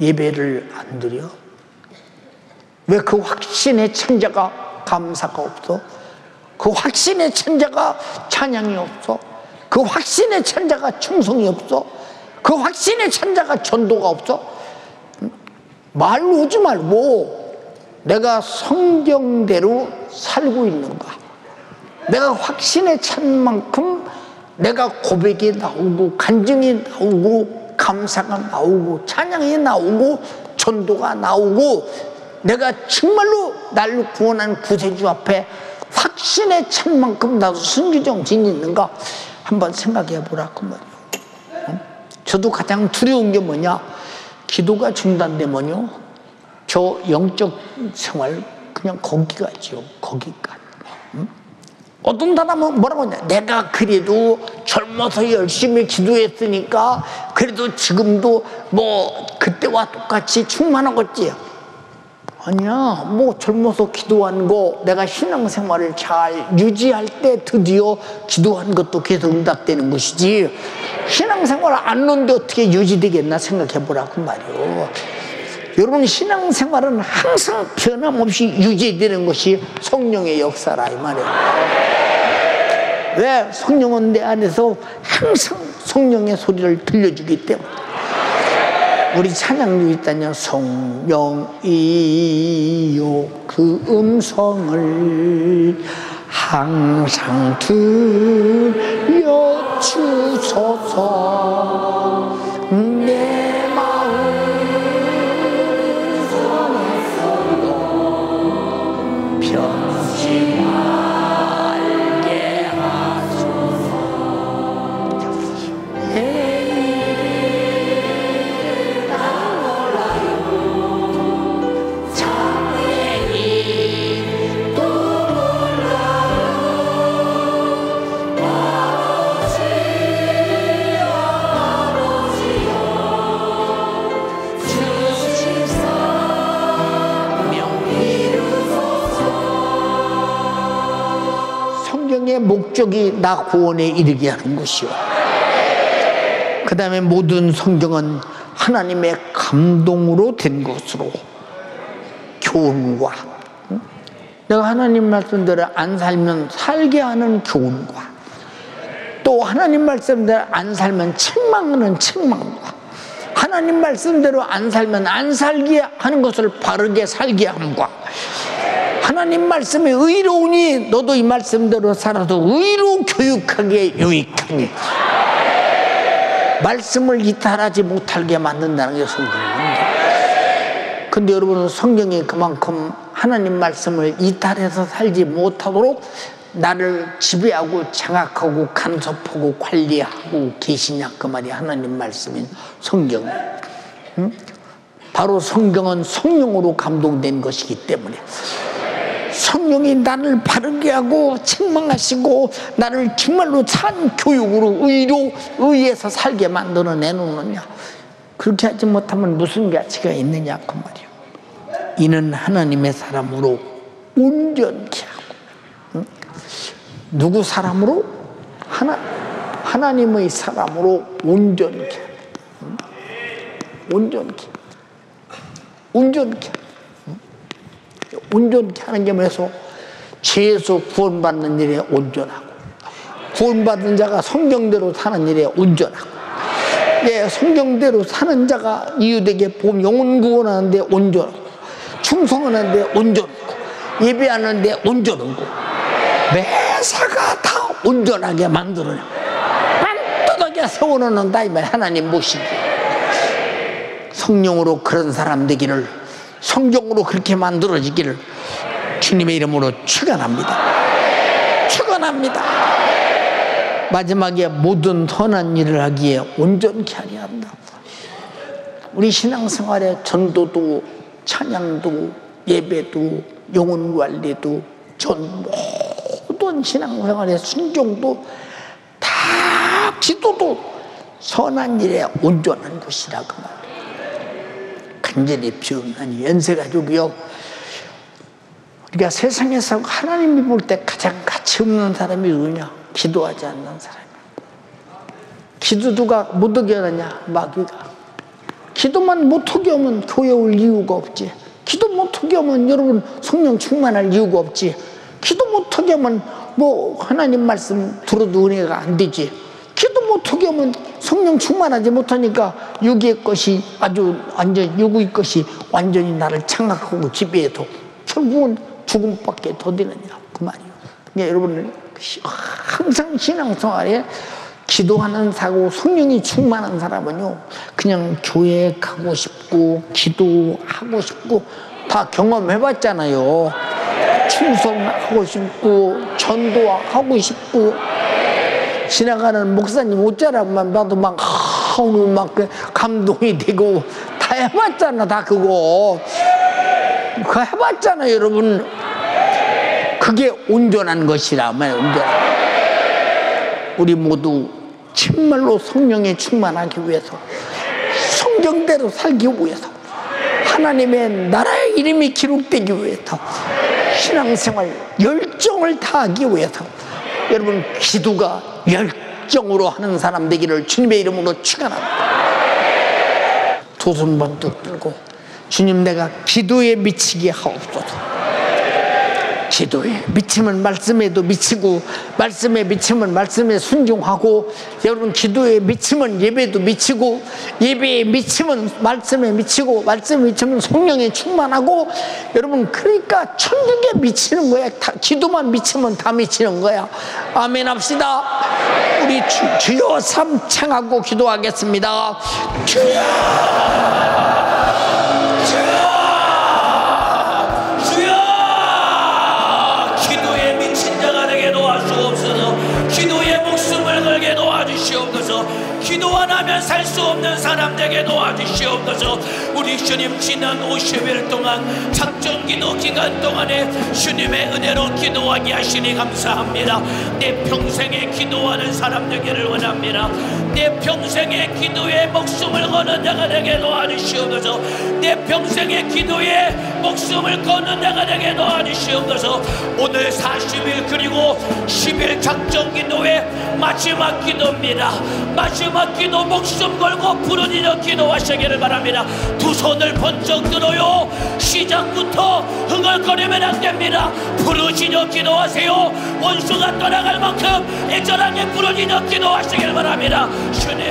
Speaker 1: 예배를 안 드려? 왜 그 확신에 찬 자가 감사가 없어? 그 확신에 찬 자가 찬양이 없어? 그 확신에 찬 자가 충성이 없어? 그 확신에 찬 자가 전도가 없어? 말로 오지 말고 내가 성경대로 살고 있는가? 내가 확신에 찬 만큼 내가 고백이 나오고 간증이 나오고 감사가 나오고 찬양이 나오고 전도가 나오고 내가 정말로 나를 구원한 구세주 앞에 확신에 찬 만큼 나도 순교정신이 있는가 한번 생각해 보라 그 말이에요. 저도 가장 두려운 게 뭐냐? 기도가 중단되면요 저 영적 생활 그냥 거기 가죠. 거기까지. 어떤 사람은 뭐라고 하냐? 내가 그래도 젊어서 열심히 기도했으니까 그래도 지금도 뭐 그때와 똑같이 충만하겠지. 아니야. 뭐 젊어서 기도한 거 내가 신앙생활을 잘 유지할 때 드디어 기도한 것도 계속 응답되는 것이지 신앙생활을 안 놓는데 어떻게 유지되겠나 생각해 보라고 말이요. 여러분 신앙생활은 항상 변함없이 유지되는 것이 성령의 역사라 이 말이에요. 왜? 성령은 내 안에서 항상 성령의 소리를 들려주기 때문에. 우리 찬양도 있다냐. 성령이요 그 음성을 항상 들려주소서. 내 마음 선에서도 변치 말게 하소서. 목적이 나 구원에 이르게 하는 것이요. 그 다음에 모든 성경은 하나님의 감동으로 된 것으로 교훈과, 내가 하나님 말씀대로 안 살면 살게 하는 교훈과, 또 하나님 말씀대로 안 살면 책망하는 책망과, 하나님 말씀대로 안 살면 안 살게 하는 것을 바르게 살게 함과, 하나님 말씀에 의로우니 너도 이 말씀대로 살아도 의로 교육하게 유익하니, 말씀을 이탈하지 못하게 만든다는 게 성경입니다. 근데 여러분은 성경이 그만큼 하나님 말씀을 이탈해서 살지 못하도록 나를 지배하고 장악하고 간섭하고 관리하고 계시냐, 그 말이 하나님 말씀인 성경. 바로 성경은 성령으로 감동된 것이기 때문에 성령이 나를 바르게 하고 책망하시고 나를 정말로 산 교육으로 의로 의에서 살게 만들어 내놓느냐. 그렇게 하지 못하면 무슨 가치가 있느냐 그 말이에요. 이는 하나님의 사람으로 온전케 하고, 누구 사람으로? 하나님의 사람으로 온전케, 온전케 하는 게 뭐해서 죄에서 구원받는 일에 온전하고, 구원받은 자가 성경대로 사는 일에 온전하고, 성경대로 사는 자가 이웃에게 복 영혼 구원하는데 온전하고, 충성하는데 온전하고, 예배하는데 온전하고, 매사가 다 온전하게 만들어내 반듯하게 세워놓는다 이 말. 하나님 모시기 성령으로 그런 사람 되기를, 성경으로 그렇게 만들어지기를 주님의 이름으로 축원합니다. 축원합니다. 마지막에 모든 선한 일을 하기에 온전케 하려 한다. 우리 신앙생활에 전도도 찬양도 예배도 영혼관리도 모든 신앙생활의 순종도 다 기도도 선한 일에 온전한 것이라 그 말. 간절히 비옵나니 연세가족이여, 우리가 세상에서 하나님이 볼 때 가장 가치 없는 사람이 누구냐? 기도하지 않는 사람이야. 기도 누가 못하게 하느냐? 마귀가. 기도만 못하게 하면 교회 올 이유가 없지. 기도 못하게 하면 여러분 성령 충만할 이유가 없지. 기도 못하게 하면 뭐 하나님 말씀 들어도 은혜가 안 되지. 기도 못하게 하면 성령 충만하지 못하니까 육의 것이 아주 완전 육의 것이 완전히 나를 장악하고 지배해도 결국은 죽음밖에 더 되느냐 그 말이에요. 그러니까 여러분 항상 신앙생활에 기도하는 사고 성령이 충만한 사람은요, 그냥 교회 가고 싶고 기도하고 싶고 다 경험해봤잖아요. 충성하고 싶고 전도하고 싶고, 지나가는 목사님 옷자락만 봐도 막 감동이 되고 다 해봤잖아. 다 그거 해봤잖아요 여러분. 그게 온전한 것이라 말이에요. 온전한. 우리 모두 정말로 성령에 충만하기 위해서, 성경대로 살기 위해서, 하나님의 나라의 이름이 기록되기 위해서, 신앙생활 열정을 다하기 위해서 여러분 기도가 열정으로 하는 사람 되기를 주님의 이름으로 축원합니다. 두 손 번뜩 들고 주님, 내가 기도에 미치게 하옵소서. 기도에 미치면 말씀에도 미치고, 말씀에 미치면 말씀에 순종하고, 여러분 기도에 미치면 예배도 미치고, 예배에 미치면 말씀에 미치고, 말씀에 미치면 성령에 충만하고, 여러분 그러니까 천국에 미치는 거야. 기도만 미치면 다 미치는 거야. 아멘 합시다. 우리 주여 삼창하고 기도하겠습니다. 주여,
Speaker 3: 기도에 목숨을 걸게 도와주시옵소서. 기도 하나 않으면 살 수 없는 사람 되게 도와주시옵소서. 우리 주님 지난 50일 동안 작정기도 기간 동안에 주님의 은혜로 기도하게 하시니 감사합니다. 내 평생에 기도하는 사람 되기를 원합니다. 내 평생의 기도에 목숨을 거는 자가 되게 도와주시옵소서. 내 평생의 기도에 목숨을 거는 자가 되게 도와주시옵소서. 오늘 40일 그리고 10일 작정기도의 마지막 기도입니다. 마지막 기도 목숨 걸고 부르짖어 기도하시기를 바랍니다. 두 손을 번쩍 들어요. 시작부터 흥얼거리면 안 됩니다. 부르짖어 기도하세요. 원수가 떠나갈 만큼 애절하게 부르짖어 기도하시기를 바랍니다. 주님,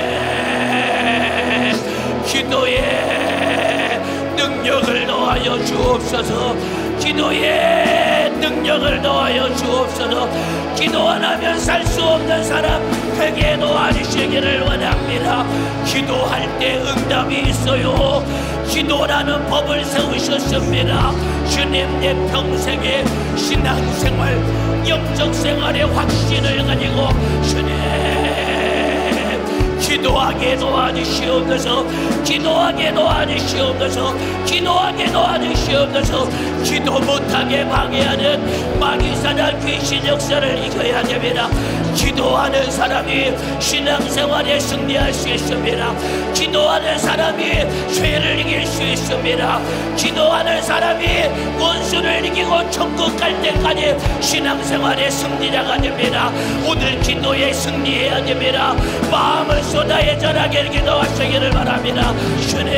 Speaker 3: 기도에 능력을 더하여 주옵소서. 기도에 능력을 더하여 주옵소서. 기도 안 하면 살 수 없는 사람 되게 도와주시기를 원합니다. 기도할 때 응답이 있어요. 기도라는 법을 세우셨습니다. 주님, 내 평생의 신앙생활, 영적 생활의 확신을 가지고 주님 기도하게 도와주시옵소서. 기도하게 도와주시옵소서. 기도하게 도와주시옵소서. 기도 못하게 방해하는 마귀사나 귀신 역사를 이겨야 됩니다. 기도하는 사람이 신앙생활에 승리할 수 있습니다. 기도하는 사람이 죄를 이길 수 있습니다. 기도하는 사람이 원수를 이기고 천국 갈 때까지 신앙생활의 승리자가 됩니다. 오늘 기도에 승리해야 됩니다. 마음을 쏟아에 전하게 기도하시기를 바랍니다. 주님,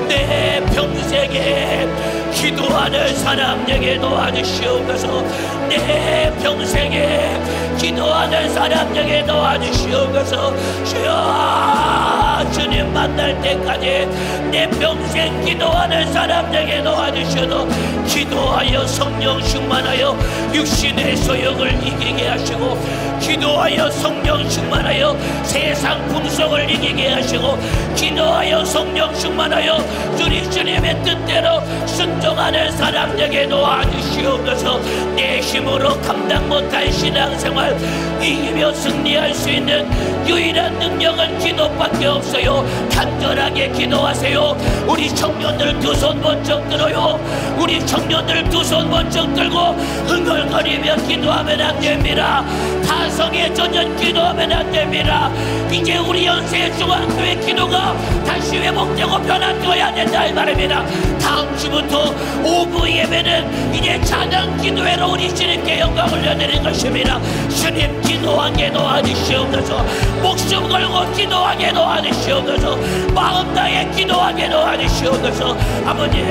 Speaker 3: 내 평생에 기도하는 사람에게 도와주시옵소서. 내 평생에 기도하는 사람에게 도와주시옵소서. 주여, 주님 만날 때까지 내 평생 기도하는 사람에게 도와주셔도 기도하여 성령 충만하여 육신의 소욕을 이기게 하시고, 기도하여 성령 충만하여 세상 풍속을 이기게 하시고, 기도하여 성령 충만하여 우리 주님의 뜻대로 순종하는 사람에게 도와주시옵소서. 내 힘으로 감당 못할 신앙생활 이기며 승리할 수 있는 유일한 능력은 기도밖에 없어요. 간절하게 기도하세요. 우리 청년들 두 손 번쩍 들어요. 우리 청년들 두 손 번쩍 들고 흥얼거리며 기도하면 안 됩니다. 타성에 젖은 기도하면 안 됩니다. 이제 우리 연세의 중앙교회 기도가 다시 회복되고 변화되어야 된다 이 말입니다. 다음 주부터 오후 예배는 이제 찬양 기도회로 우리 주님께 영광을 올려드리는 것입니다. 주님, 기도하게 도와주시옵소서. 목숨 걸고 기도하게 도와주시옵소서. 마음 다해 기도하게 도와주시옵소서. 아버지,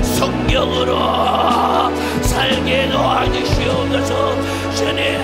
Speaker 3: 성령으로 살게 도와주시옵소서. 주님,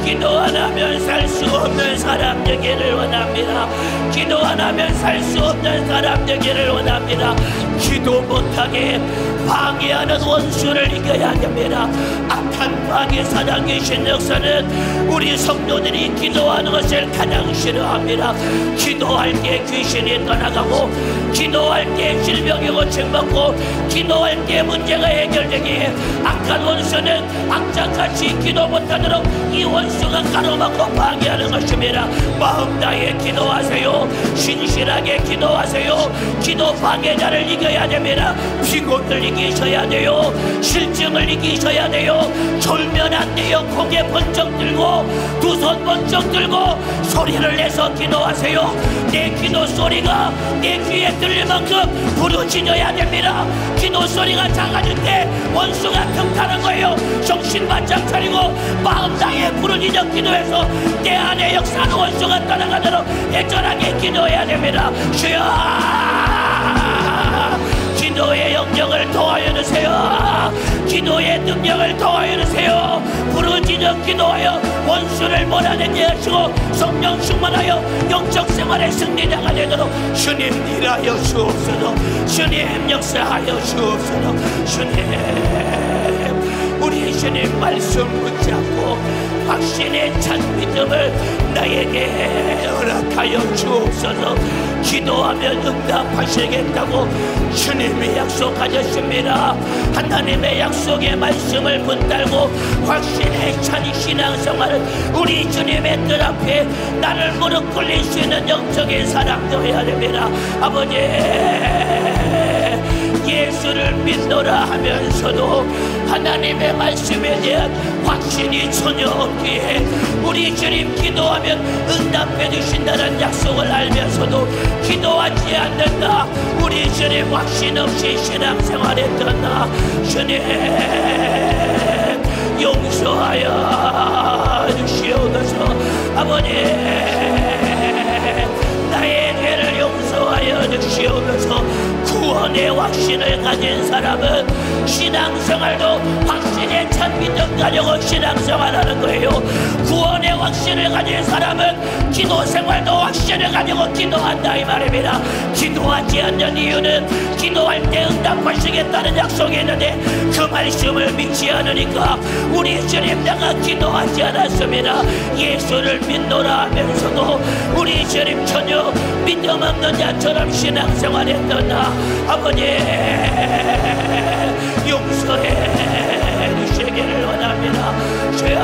Speaker 3: 기도 안 하면 살 수 없는 사람 되기를 원합니다. 기도 안 하면 살 수 없는 사람 되기를 원합니다. 기도 못하게 방해하는 원수를 이겨야 됩니다. 악한 방해 사장 계신 역사는 우리 성도들이 기도하는 것을 가장 싫어합니다. 기도할 때 귀신이 떠나가고, 기도할 때 질병이 고침받고, 기도할 때 문제가 해결되기에 악한 원수는 악장같이 기도 못하도록 이 원수가 가로막고 방해하는 것입니다. 마음 다해 기도하세요. 신실하게 기도하세요. 기도 방해자를 이겨야 됩니다. 피곤을 이기셔야 돼요. 실증을 이기셔야 돼요. 졸면 안 돼요. 고개 번쩍 들고 두 손 번쩍 들고 소리를 내서 기도하세요. 내 기도 소리가 내 귀에 들릴 만큼 부르짖어야 됩니다. 기도 소리가 작아질 때 원수가 틈타는 거예요. 정신 바짝 차리고 마음 다해 부르짖어 기도해서 내 안에 역사하는 원수가 떠나가도록 애절하게 기도해야 됩니다. 주여, 기도의 영역을 더하여 주세요. 기도의 능력을 더하여 주세요. 부르짖어 기도하여 원수를 몰아내게 하시고 성령 충만하여 영적 생활의 승리자가 되도록 주님 일하여 주옵소서. 주님 역사하여 주옵소서. 주님, 우리 주님 말씀 붙잡고 확신의 찬 믿음을 나에게 허락하여 주옵소서. 기도하면 응답하시겠다고 주님이 약속하셨습니다. 하나님의 약속의 말씀을 붙들고 확신에 찬 신앙생활을 우리 주님의 뜻 앞에 나를 무릎 꿇릴 수 있는 영적인 사람도 해야 됩니다. 아버지, 예수를 믿노라 하면서도 하나님의 말씀에 대한 확신이 전혀 없기에 우리 주님 기도하면 응답해 주신다는 약속을 알면서도 기도하지 않는다. 우리 주님 확신 없이 신앙생활했던 나 주님 용서하여 주시옵소서. 아버지, 나의 죄를 용서하여 주시옵소서. 구원의 확신을 가진 사람은 신앙생활도 확신에 찬 믿음 가지고 신앙생활하는 거예요. 구원의 확신을 가진 사람은 기도생활도 확신을 가지고 기도한다 이 말입니다. 기도하지 않는 이유는 기도할 때 응답하시겠다는 약속이 있는데 그 말씀을 믿지 않으니까 우리 주님 내가 기도하지 않았습니다. 예수를 믿노라 하면서도 우리 주님 전혀 믿음 없는 자처럼 신앙생활했던 나 아버지 용서해 주시기를 원합니다. 주야,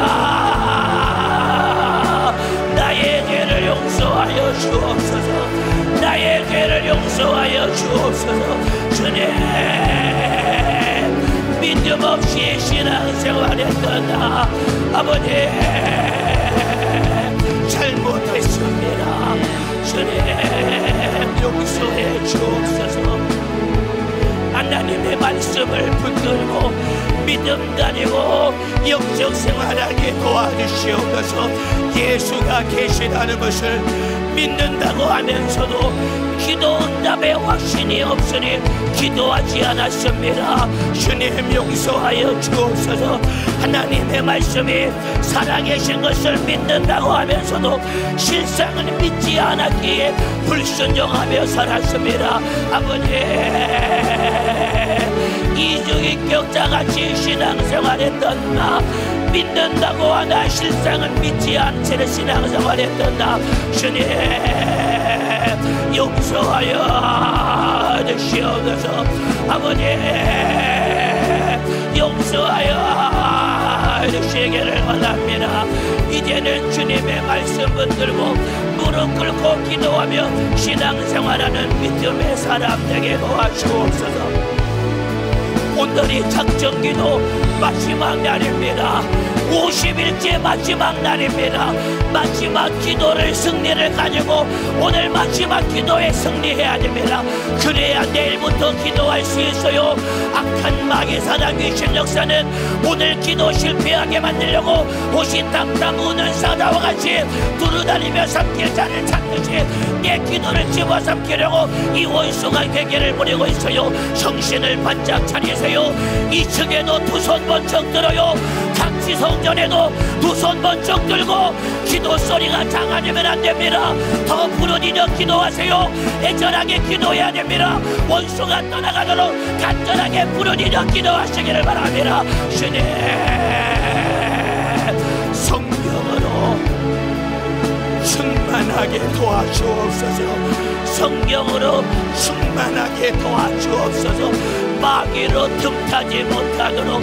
Speaker 3: 나의 죄를 용서하여 주옵소서. 나의 죄를 용서하여 주옵소서. 주님, 믿음 없이 신앙생활했던 나 아버지 잘못했습니다. 주님 용서해 주옵소서. 하나님의 말씀을 붙들고 믿음 가지고 영적 생활하게 도와주시옵소서. 예수가 계시다는 것을 믿는다고 하면서도 기도 응답의 확신이 없으니 기도하지 않았습니다. 주님 용서하여 주옵소서. 하나님의 말씀이 살아계신 것을 믿는다고 하면서도 실상은 믿지 않았기에 불순종하며 살았습니다. 아버지, 이중인격자같이 신앙생활했던 나 믿는다고 하나 실상은 믿지 않는 신앙생활했던 나 주님 용서하여 주시옵소서. 아버지 용서하여 주시기를 원합니다. 이제는 주님의 말씀 붙들고 무릎 꿇고 기도하며 신앙생활하는 믿음의 사람 되게 도와주옵소서. 오늘이 작정기도 마지막 날입니다. 50일째 마지막 날입니다. 마지막 기도를 승리를 가지고 오늘 마지막 기도에 승리해야 됩니다. 그래야 내일부터 기도할 수 있어요. 악한 마귀 사단 귀신 역사는 오늘 기도 실패하게 만들려고 호시탐탐 우는 사자와 같이 두루다니며 삼킬 자를 찾듯이 내 기도를 집어삼키려고 이 원수가 괴계를 부리고 있어요. 정신을 바짝 차리세요. 2층에도 두 손 번쩍 들어요. 각지 성전에도 두 손 번쩍 들고 기도 소리가 작아지면 안 됩니다. 더 부르짖어 기도하세요. 애절하게 기도해야 됩니다. 원수가 떠나가도록 간절하게 부르짖어 기도하시기를 바랍니다. 주님 성령으로 충만하게 도와주옵소서. 성령으로 충만하게 도와주옵소서. 마귀로 틈타지 못하도록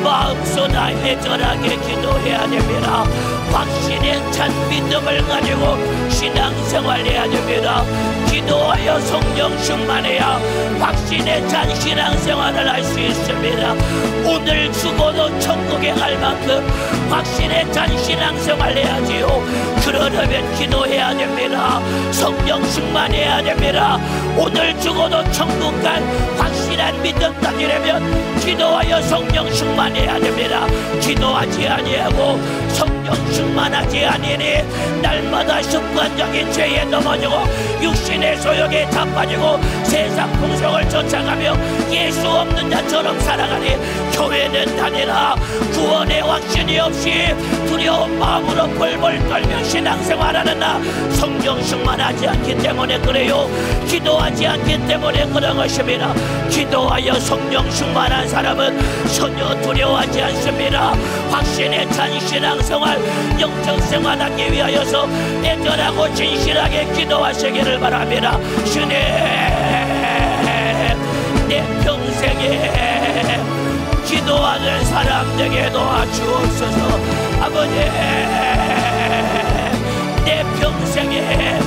Speaker 3: 마음속에 애절하게 기도해야 됩니다. 확신에 찬 믿음을 가지고 신앙생활해야 됩니다. 기도하여 성령 충만해야 확신에 찬 신앙생활을 할 수 있습니다. 오늘 죽어도 천국에 갈 만큼 확신에 찬 신앙생활해야지요. 그러려면 기도해야 됩니다. 성령 충만해야 됩니다. 오늘 죽어도 천국 갈 확실한 믿음 가지려면 기도하여 성령 충만해야 됩니다. 기도하지 아니하고 성령 충만하지 아니니 날마다 습관적인 죄에 넘어지고 육신의 소욕에 자빠지고 세상 풍속을 쫓아가며 예수 없는 자처럼 살아가니 교회는 다니라 구원의 확신이 없이 두려운 마음으로 마음으로 벌벌 떨며 신앙생활하는 나 성령 충만하지 않기 때문에 그래요. 기도하지 않기 때문에 그런 것입니다. 기도하여 성령 충만한 사람은 전혀 두려워하지 않습니다. 확신에 찬 신앙생활, 영적생활하기 위하여서 애절하고 진실하게 기도하시기를 바랍니다. 주님, 내 평생에 기도하는 사람 되게 도와주옵소서. 아버지, 내 평생에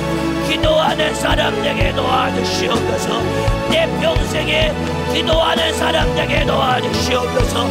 Speaker 3: 기도하는 사람 되게 도와주시옵소서. 내 평생에 기도하는 사람 되게 도와주시옵소서.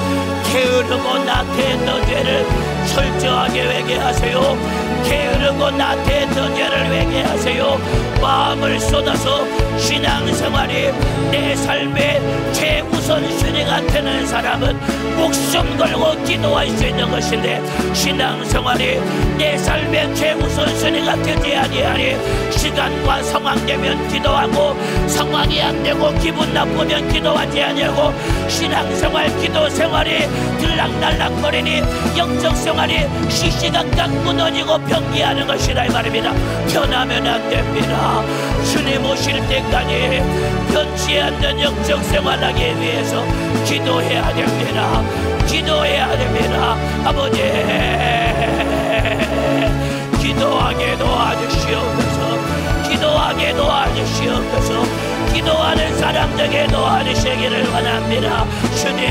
Speaker 3: 게으르고 나태했던 죄를 철저하게 회개하세요. 게으르고 나태했던 죄를 회개하세요. 마음을 쏟아서 신앙생활이 내 삶의 최우선순위가 되는 사람은 목숨 걸고 기도할 수 있는 것인데, 신앙생활이 내 삶의 최우선순위가 되지 아니하니 시간과 상황 되면 기도하고, 상황이 안 되고 기분 나쁘면 기도하지 아니하고, 신앙생활 기도생활이 들락날락거리니 영적생활이 시시각각 무너지고 변기하는 것이라 이 말입니다. 변하면 안 됩니다. 주님 오실 때까지 변치 않는 영적생활하기 위해서 기도해야 됩니다. 기도해야 됩니다. 아버지, 기도하게 도와주시옵소서. 기도하게 도와주시옵소서. 기도하는 사람들에게 도와주시기를 원합니다. 주님,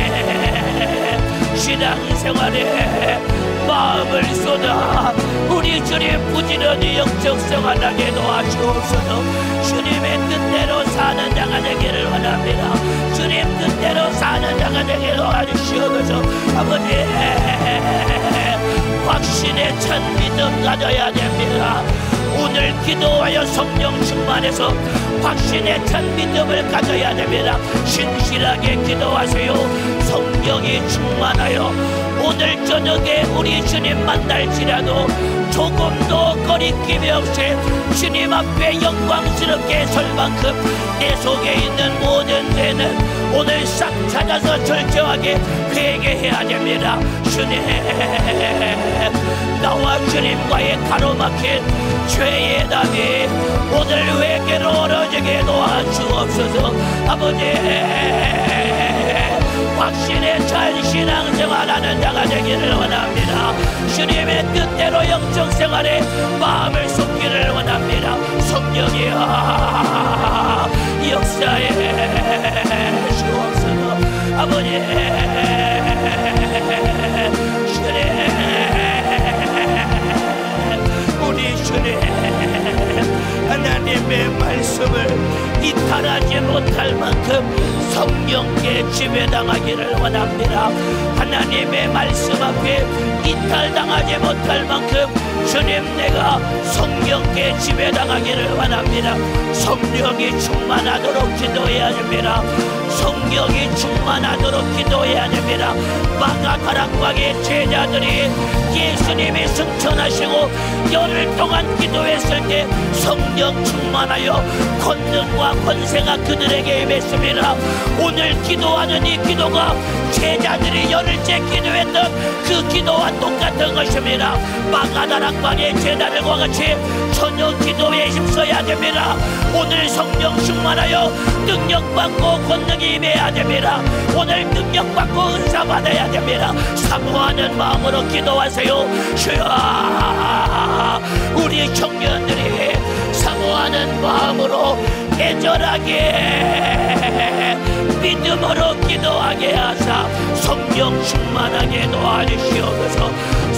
Speaker 3: 신앙생활에 마음을 쏟아 우리 주님 부지런히 영적생활하게 도와주옵소서. 주님의 뜻대로 사는 자가 되기를 원합니다. 주님 뜻대로 사는 자가 되기를 도와주시옵소서. 아버지, 확신에 찬 믿음 가져야 됩니다. 오늘 기도하여 성령 충만해서 확신에 찬 믿음을 가져야 됩니다. 신실하게 기도하세요. 성령이 충만하여 오늘 저녁에 우리 주님 만날지라도 조금도 거리낌이 없이 주님 앞에 영광스럽게 설 만큼 내 속에 있는 모든 죄는 오늘 싹 찾아서 철저하게 회개해야 됩니다. 주님, 나와 주님과의 가로막힌 죄의 답이 오늘 회개로 얼어지게 도와주옵소서. 아버지, 확신에 찬 신앙생활하는 자가 되기를 원합니다. 주님의 뜻대로 영적생활에 마음을 쏟기를 원합니다. 성령이여, 역사에 주옵소서. 아버지, 주님, 우리 주님, 하나님의 말씀을 이탈하지 못할 만큼 성령께 지배당하기를 원합니다. 하나님의 말씀 앞에 이탈당하지 못할 만큼 주님, 내가 성령께 지배당하기를 원합니다. 성령이 충만하도록 기도해야 됩니다. 성령이 충만하도록 기도해야 됩니다. 마가다락방의 제자들이 예수님이 승천하시고 열흘 동안 기도했을 때 성령 충만하여 권능과 권세가 그들에게 임했습니다. 오늘 기도하는 이 기도가 제자들이 열흘째 기도했던 그 기도와 똑같은 것입니다. 마가다락방의 제자들과 같이 저녁 기도에 힘써야 됩니다. 오늘 성령 충만하여 능력받고 권능이 임해야 됩니다. 오늘 능력받고 은사 받아야 됩니다. 사모하는 마음으로 기도하세요. 주여, 우리 청년들이 사모하는 마음으로 애절하게 믿음으로 기도하게 하사 성령 충만하게 도와주시옵소서.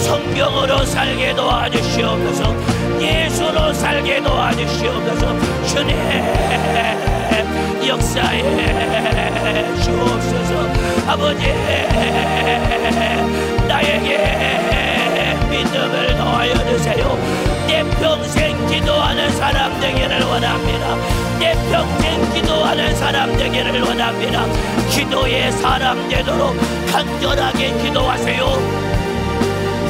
Speaker 3: 성경으로 살게 도와주시옵소서. 예수로 살게 도와주시옵소서. 주님, 역사에 주옵소서. 아버지, 나에게 믿음을 더하여 주세요. 내 평생 기도하는 사람 되기를 원합니다. 내 평생 기도하는 사람 되기를 원합니다. 기도의 사람 되도록 간절하게 기도하세요.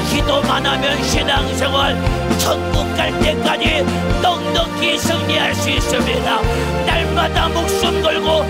Speaker 3: 기도만 하면 신앙생활 천국 갈 때까지 넉넉히 승리할 수 있습니다. 날마다 목숨 걸고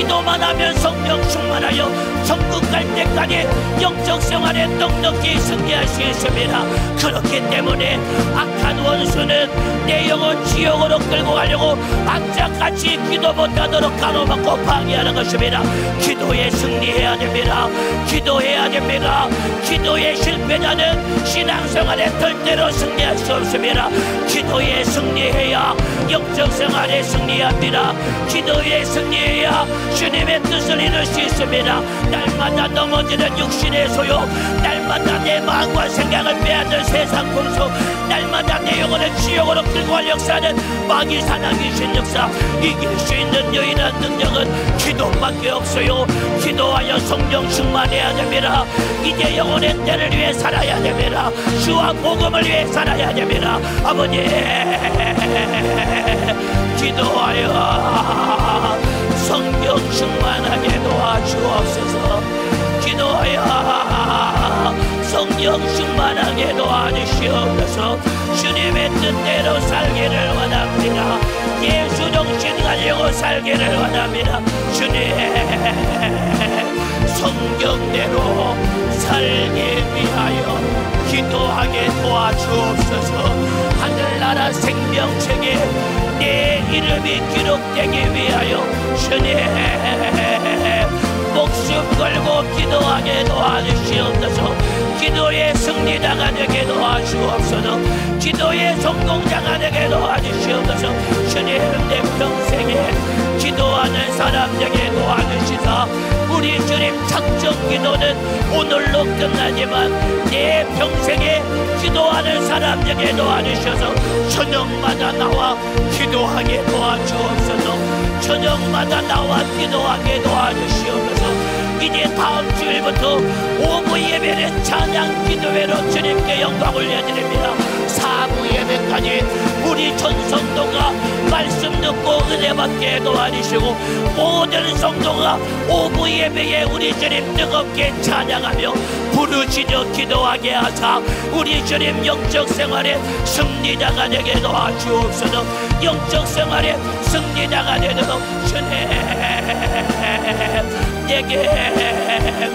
Speaker 3: 기도만 하면 성령 충만하여 천국 갈 때까지 영적 생활에 넉넉히 승리할 수 있습니다. 그렇기 때문에 악한 원수는 내 영혼 지옥으로 끌고 가려고 악착같이 기도 못하도록 가로막고 방해하는 것입니다. 기도에 승리해야 됩니다. 기도해야 됩니다. 기도에 실패자는 신앙생활에 절대로 승리할 수 없습니다. 기도에 승리해야 영적 생활에 승리합니다. 기도에 승리해야 주님의 뜻을 이룰 수 있습니다. 날마다 넘어지는 육신의 소욕, 날마다 내 마음과 생각을 빼앗는 세상 풍속, 날마다 내 영혼을 지옥으로 끌고 갈 역사는 마귀 사나귀신 역사, 이길 수 있는 유일한 능력은 기도밖에 없어요. 기도하여 성령 충만해야 됩니다. 이제 영혼의 때를 위해 살아야 됩니다. 주와 복음을 위해 살아야 됩니다. 아버지, 기도하여 성령 충만하게 도와주옵소서. 기도하여 성령 충만하게 도와주시옵소서. 주님의 뜻대로 살기를 원합니다. 예수 정신 가지고 살기를 원합니다. 주님, 성경대로 살기 위하여 기도하게 도와주옵소서. 하늘나라 생명책에 내 이름이 기록되기 위하여 주님 목숨 걸고 기도하게 도와주시옵소서. 기도의 승리자가 되게 도와주옵소서. 기도의 성공자가 되게 도와주시옵소서. 주님, 내 평생에 기도하는 사람 되게 도와주시사 우리 주님 작정 기도는 오늘로 끝나지만 내 평생에 기도하는 사람 되게 도와주셔서 저녁마다 나와 기도하게 도와주옵소서. 저녁마다 나와 기도하게 도와주시옵소서. 이제 다음 주일부터 오후 예배는 찬양 기도회로 주님께 영광 올려드립니다. 사부 예배까지 우리 전 성도가 말씀 듣고 은혜 받게 도와주시고 모든 성도가 오후 예배에 우리 주님 뜨겁게 찬양하며 부르짖어 기도하게 하사 우리 주님 영적 생활에 승리자가 되게 도와주옵소서. 영적 생활에 승리자가 되도록 주님 내게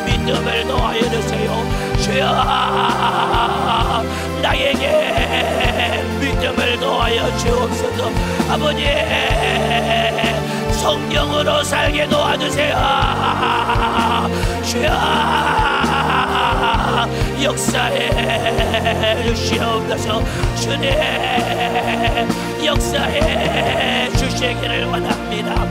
Speaker 3: 믿음을 더하여 주세요. 주여, 나에게 믿음을 더하여 주옵소서. 아버지, 성령으로 살게 도와주세요. 주여, 역사해 주시옵소서. 주님, 역사해 주시기를 원합니다.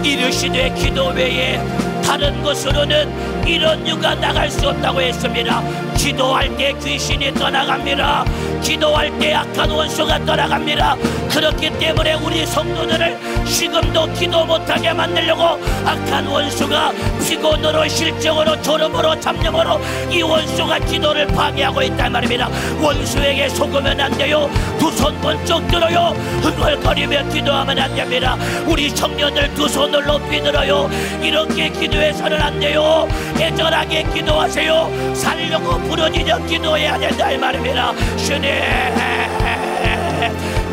Speaker 3: 이르시되 기도 외에 다른 곳으로는 이런 유가 나갈 수 없다고 했습니다. 기도할 때 귀신이 떠나갑니다. 기도할 때 악한 원수가 떠나갑니다. 그렇기 때문에 우리 성도들을 지금도 기도 못하게 만들려고 악한 원수가 피곤으로 실정으로 졸음으로 잡념으로 이 원수가 기도를 방해하고 있단 말입니다. 원수에게 속으면 안 돼요. 두 손 번쩍 들어요. 흥얼거리며 기도하면 안 됩니다. 우리 청년들 두 손을 높이 들어요. 이렇게 기도해서는 안 돼요. 애절하게 기도하세요. 살려고 부르짖어 기도해야 된다 이 말입니다. 주님,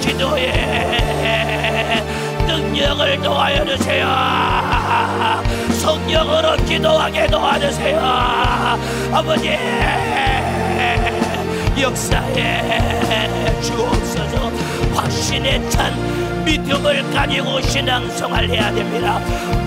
Speaker 3: 기도에 능력을 도와여 주세요. 성령으로 기도하게 도와주세요. 아버지, 역사해 주옵소서. 확신에 찬 믿음을 가지고 신앙생활 해야 됩니다.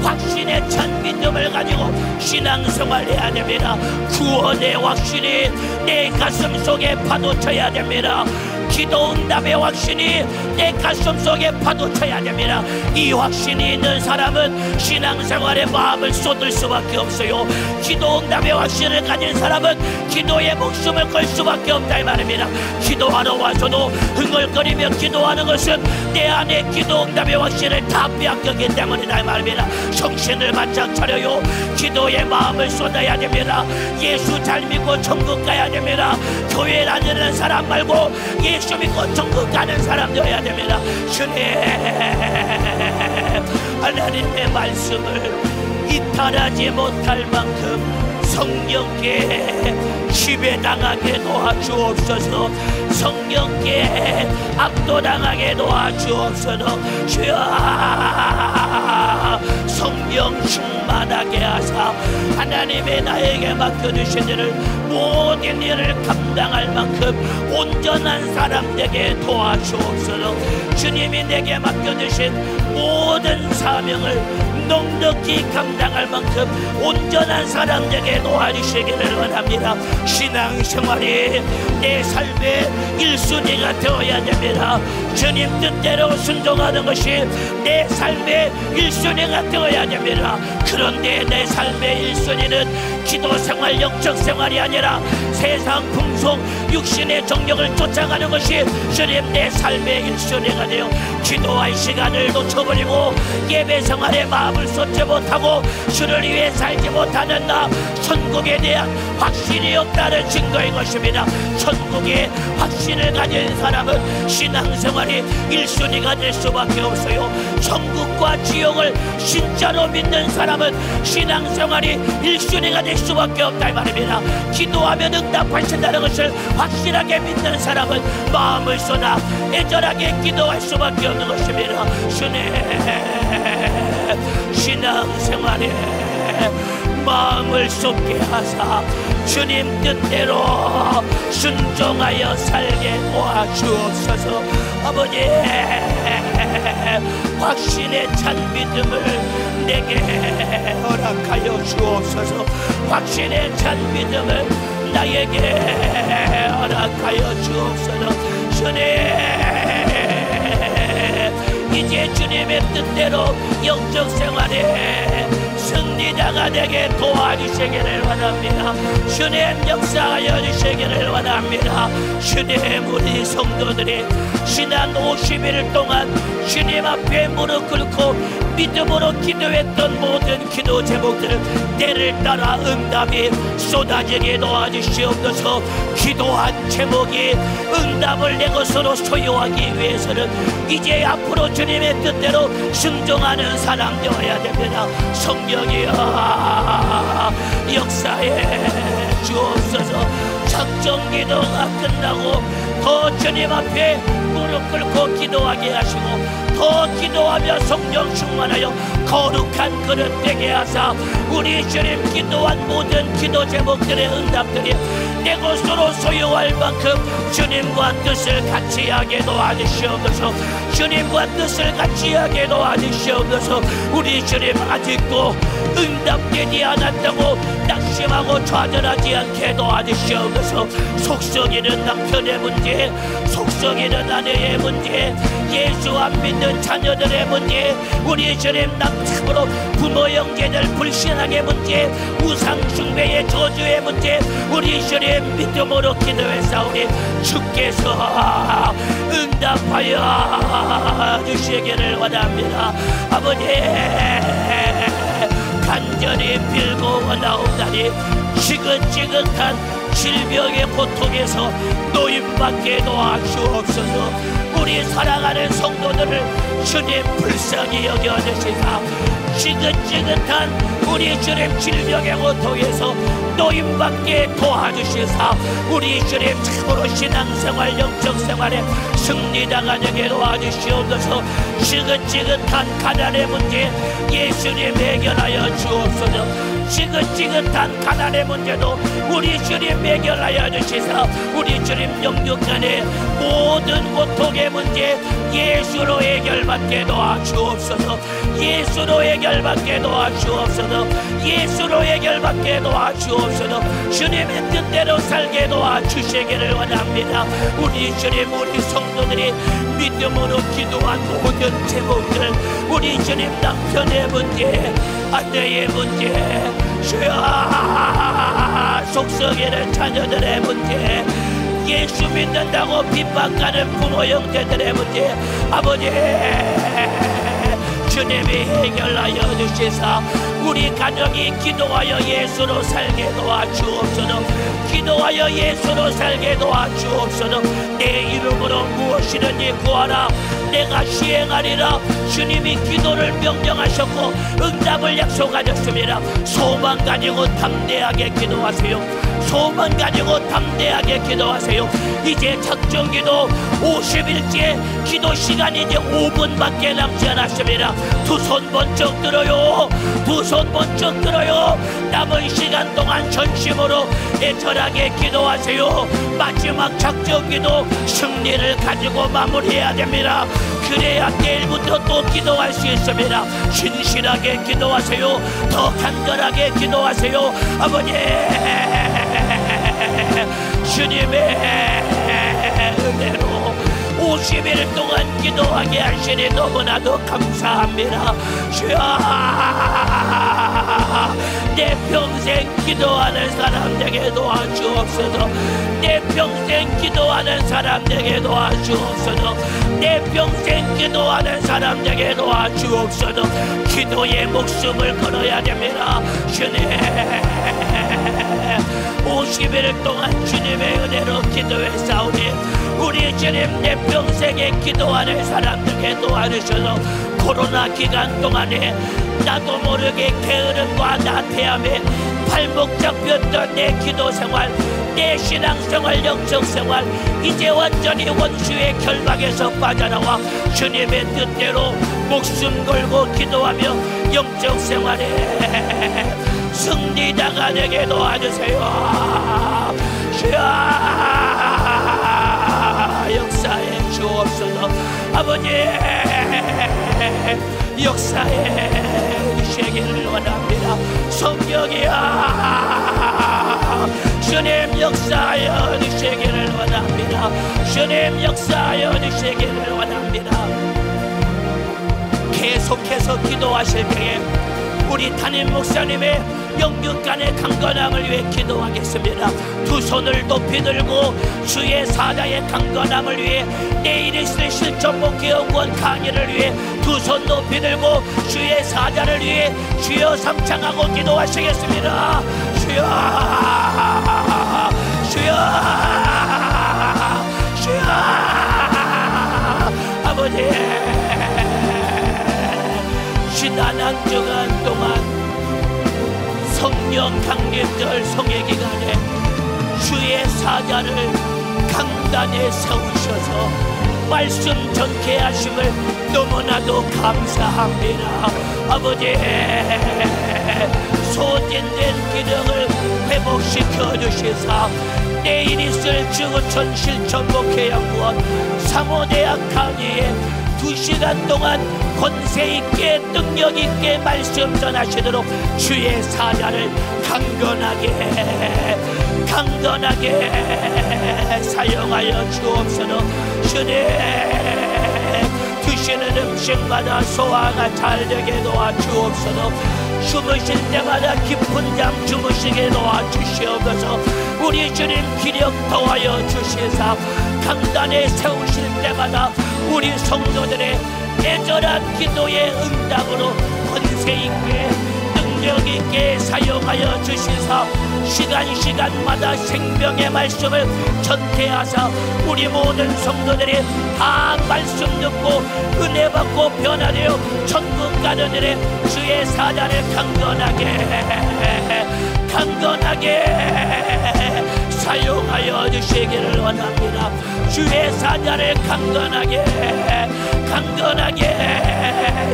Speaker 3: 확신에 찬 믿음을 가지고 신앙생활 해야 됩니다. 구원의 확신이 내 가슴 속에 파도쳐야 됩니다. 기도 응답의 확신이 내 가슴 속에 파도쳐야 됩니다. 이 확신이 있는 사람은 신앙생활에 마음을 쏟을 수밖에 없어요. 기도 응답의 확신을 가진 사람은 기도에 목숨을 걸 수밖에 없다 이 말입니다. 기도하러 와서도 흥얼거리며 기도하는 것은 내 안에 기도 응답의 확신을 다 빼앗겼기 때문이다 이 말입니다. 정신을 바짝 차려요. 기도에 마음을 쏟아야 됩니다. 예수 잘 믿고 천국 가야 됩니다. 교회 다니는 사람 말고 예수 믿고 천국 가는 사람 되어야 됩니다. 주님, 하나님의 말씀을 이탈하지 못할 만큼 성령께 지배당하게 도와주옵소서. 성령께 압도당하게 도와주옵소서. 주여 성령 충만하게 하사 하나님의 나에게 맡겨주신 일을 모든 일을 감당할 만큼 온전한 사람 되게 도와주옵소서. 주님이 내게 맡겨주신 모든 사명을 넉넉히 감당할 만큼 온전한 사람 되게 도와주시기를 원합니다. 신앙생활이 내 삶의 1순위가 되어야 됩니다. 주님 뜻대로 순종하는 것이 내 삶의 1순위가 되어야 됩니다. 그런데 내 삶의 1순위는 기도생활, 영적생활이 아니라 세상 풍속 육신의 정력을 쫓아가는 것이 주님 내 삶의 1순위가 되어 기도할 시간을 놓쳐버리고 예배생활에 마음을 쏟지 못하고 주를 위해 살지 못하는 나, 천국에 대한 확신이 없다는 증거인 것입니다. 천국의 확신을 가진 사람은 신앙생활이 1순위가 될 수밖에 없어요. 천국과 지옥을 진짜로 믿는 사람은 신앙생활이 1순위가 될 수밖에 없다 이 말입니다. 기도하면 응답하신다는 것을 확실하게 믿는 사람은 마음을 쏟아 애절하게 기도할 수밖에 없는 것입니다. 주님 신앙생활에 마음을 쏟게 하사 주님 뜻대로 순종하여 살게 도와주옵소서. 아버지 확신에 찬 믿음을 내게 허락하여 주옵소서. 확신에 찬 믿음을 나에게 허락하여 주옵소서. 주님 이제 주님의 뜻대로 영적 생활에 승리자가 되게 도와주시기를 원합니다. 주님 역사하여 주시기를 원합니다. 주님 우리 성도들이 지난 50일 동안 주님 앞에 무릎 꿇고 믿음으로 기도했던 모든 기도 제목들 때를 따라 응답이 쏟아지게 도와주시옵소서. 기도한 제목이 응답을 내 것으로 소유하기 위해서는 이제 앞으로 주님의 뜻대로 순종하는 사람 되어야 됩니다. 성령이여 역사해 주옵소서. 작정 기도가 끝나고 더 주님 앞에 무릎 꿇고 기도하게 하시고 더 기도하며 성령 충만하여 거룩한 그릇 되게 하사 우리 주님 기도한 모든 기도 제목들의 응답들이 내 것으로 소유할 만큼 주님과 뜻을 같이 하게 도와주시옵소서. 주님과 뜻을 같이 하게 도와주시옵소서. 우리 주님 아직도 응답되지 않았다고 낙심하고 좌절하지 않게 도와주시옵소서. 속썩이는 남편의 문제, 속썩이는 아내의 문제, 예수 안 믿는 자녀들의 문제, 우리 주님 남측으로 부모 형제들 불신앙의 문제, 우상 숭배의 저주의 문제, 우리 주님 믿음으로 기도했사오니 주께서 응답하여 주시기를 원합니다. 아버지 간절히 빌고 원하옵나니 지긋지긋한 질병의 고통에서 노임받게 도와주옵소서. 우리 사랑하는 성도들을 주님 불쌍히 여겨주시사 지긋지긋한 우리 주님 질병의 고통에서 노임받게 도와주시사 우리 주님 참으로 신앙생활 영적생활에 승리당하게 도와주시옵소서. 지긋지긋한 가난의 문제 예수님 해결하여 주옵소서. 지긋지긋한 가난의 문제도 우리 주님 해결하여 주시사 우리 주님 영육간의 모든 고통의 문제 예수로 해결받게 도와주옵소서. 예수로 해결받게 도와주옵소서. 예수로 해결받게 도와주옵소서. 주님의 뜻대로 살게 도와주시기를 원합니다. 우리 주님 우리 성도들이 믿음으로 기도한 모든 제목들 우리 주님 남편의 문제 아내의 문제 주여 속썩이는 자녀들의 문제 예수 믿는다고 핍박하는 부모 형제들의 문제 아버지 주님이 해결하여 주시사 우리 가정이 기도하여 예수로 살게 도와주옵소서. 기도하여 예수로 살게 도와주옵소서. 내 이름으로 무엇이든지 구하라 내가 시행하리라. 주님이 기도를 명령하셨고 응답을 약속하셨습니다. 소망 가지고 담대하게 기도하세요. 소망 가지고 담대하게 기도하세요. 이제 작정기도 50일째 기도 시간이 이제 5분밖에 남지 않았습니다. 두 손 번쩍 들어요. 두 손 번쩍 들어요. 남은 시간 동안 전심으로 애절하게 기도하세요. 마지막 작정기도 승리를 가지고 마무리해야 됩니다. 그래야 내일부터 또 기도할 수 있습니다. 신실하게 기도하세요. 더 간절하게 기도하세요. 아버지, 주님의 은혜로 50일 동안 기도하게 하시니 너무나도 감사합니다. 주여, 내 평생 기도하는 사람 되게 도와주옵소서. 내 평생 기도하는 사람 되게 도와주옵소서. 내 평생 기도하는 사람 되게 도와주옵소서. 기도에 목숨을 걸어야 됩니다. 주님, 50일 동안 주님의 은혜로 기도해 싸우니 우리 주님 내 평생에 기도하는 사람들에게 도와주셔서 코로나 기간 동안에 나도 모르게 게으름과 나태함에 발목 잡혔던 내 기도 생활, 내 신앙생활, 영적 생활 이제 완전히 원수의 결박에서 빠져나와 주님의 뜻대로 목숨 걸고 기도하며 영적 생활에 승리자가 되게 도와주세요. 주여, 역사에 주옵소서. 아버지, 역사에 주시기를 원합니다. 성령이여, 주님 역사하여 주시기를 원합니다. 주님 역사하여 주시기를 원합니다. 계속해서 기도하실 때에 우리 담임 목사님의 영육간의 강건함을 위해 기도하겠습니다. 두 손을 높이 들고 주의 사자의 강건함을 위해 내일 있을 실전 목회 연구원 강의를 위해 두 손 높이 들고 주의 사자를 위해 주여 삼창하고 기도하시겠습니다. 주여, 주여, 주여. 아버지, 지난 한 주간 동안 성령 강림절 성회 기간에 주의 사자를 강단에 세우셔서 말씀 전케 하심을 너무나도 감사합니다. 아버지, 소진된 기능을 회복시켜 주시사 내일 있을 지구촌 실천 목회 연구원 상호대학 강의에 2시간 동안 권세 있게 능력 있게 말씀 전하시도록 주의 사자를 강건하게 사용하여 주옵소서. 주님, 드시는 음식마다 소화가 잘 되게 도와주옵소서. 주무실 때마다 깊은 잠 주무시게 도와주시옵소서. 우리 주님 기력 더하여 주시사 강단에 세우실 때마다 우리 성도들의 애절한 기도의 응답으로 권세 있게 능력 있게 사용하여 주시사 시간마다 생명의 말씀을 전케하사 우리 모든 성도들이 다 말씀 듣고 은혜 받고 변화되어 천국 가는 일에 주의 사자를 강건하게 사용하여 주시기를 원합니다. 주의 사자를 강건하게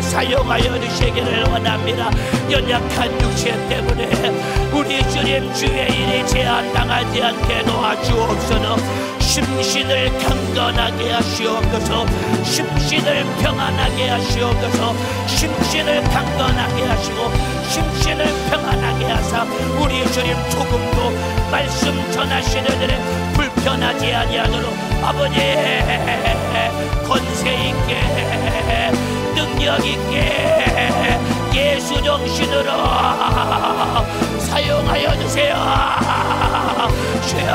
Speaker 3: 사용하여 주시기를 원합니다. 연약한 육체 때문에 우리 주님 주의 일에 제한당하지 않게 도와주옵소서. 심신을 강건하게 하시옵소서. 심신을 평안하게 하시옵소서. 심신을 강건하게 하시고 심신을 평안하게 하사 우리 주님 조금도 말씀 전하시는 일에 불편하지 아니하도록 아버지 권세 있게 능력 있게 예수 정신으로 사용하여 주세요. 주여,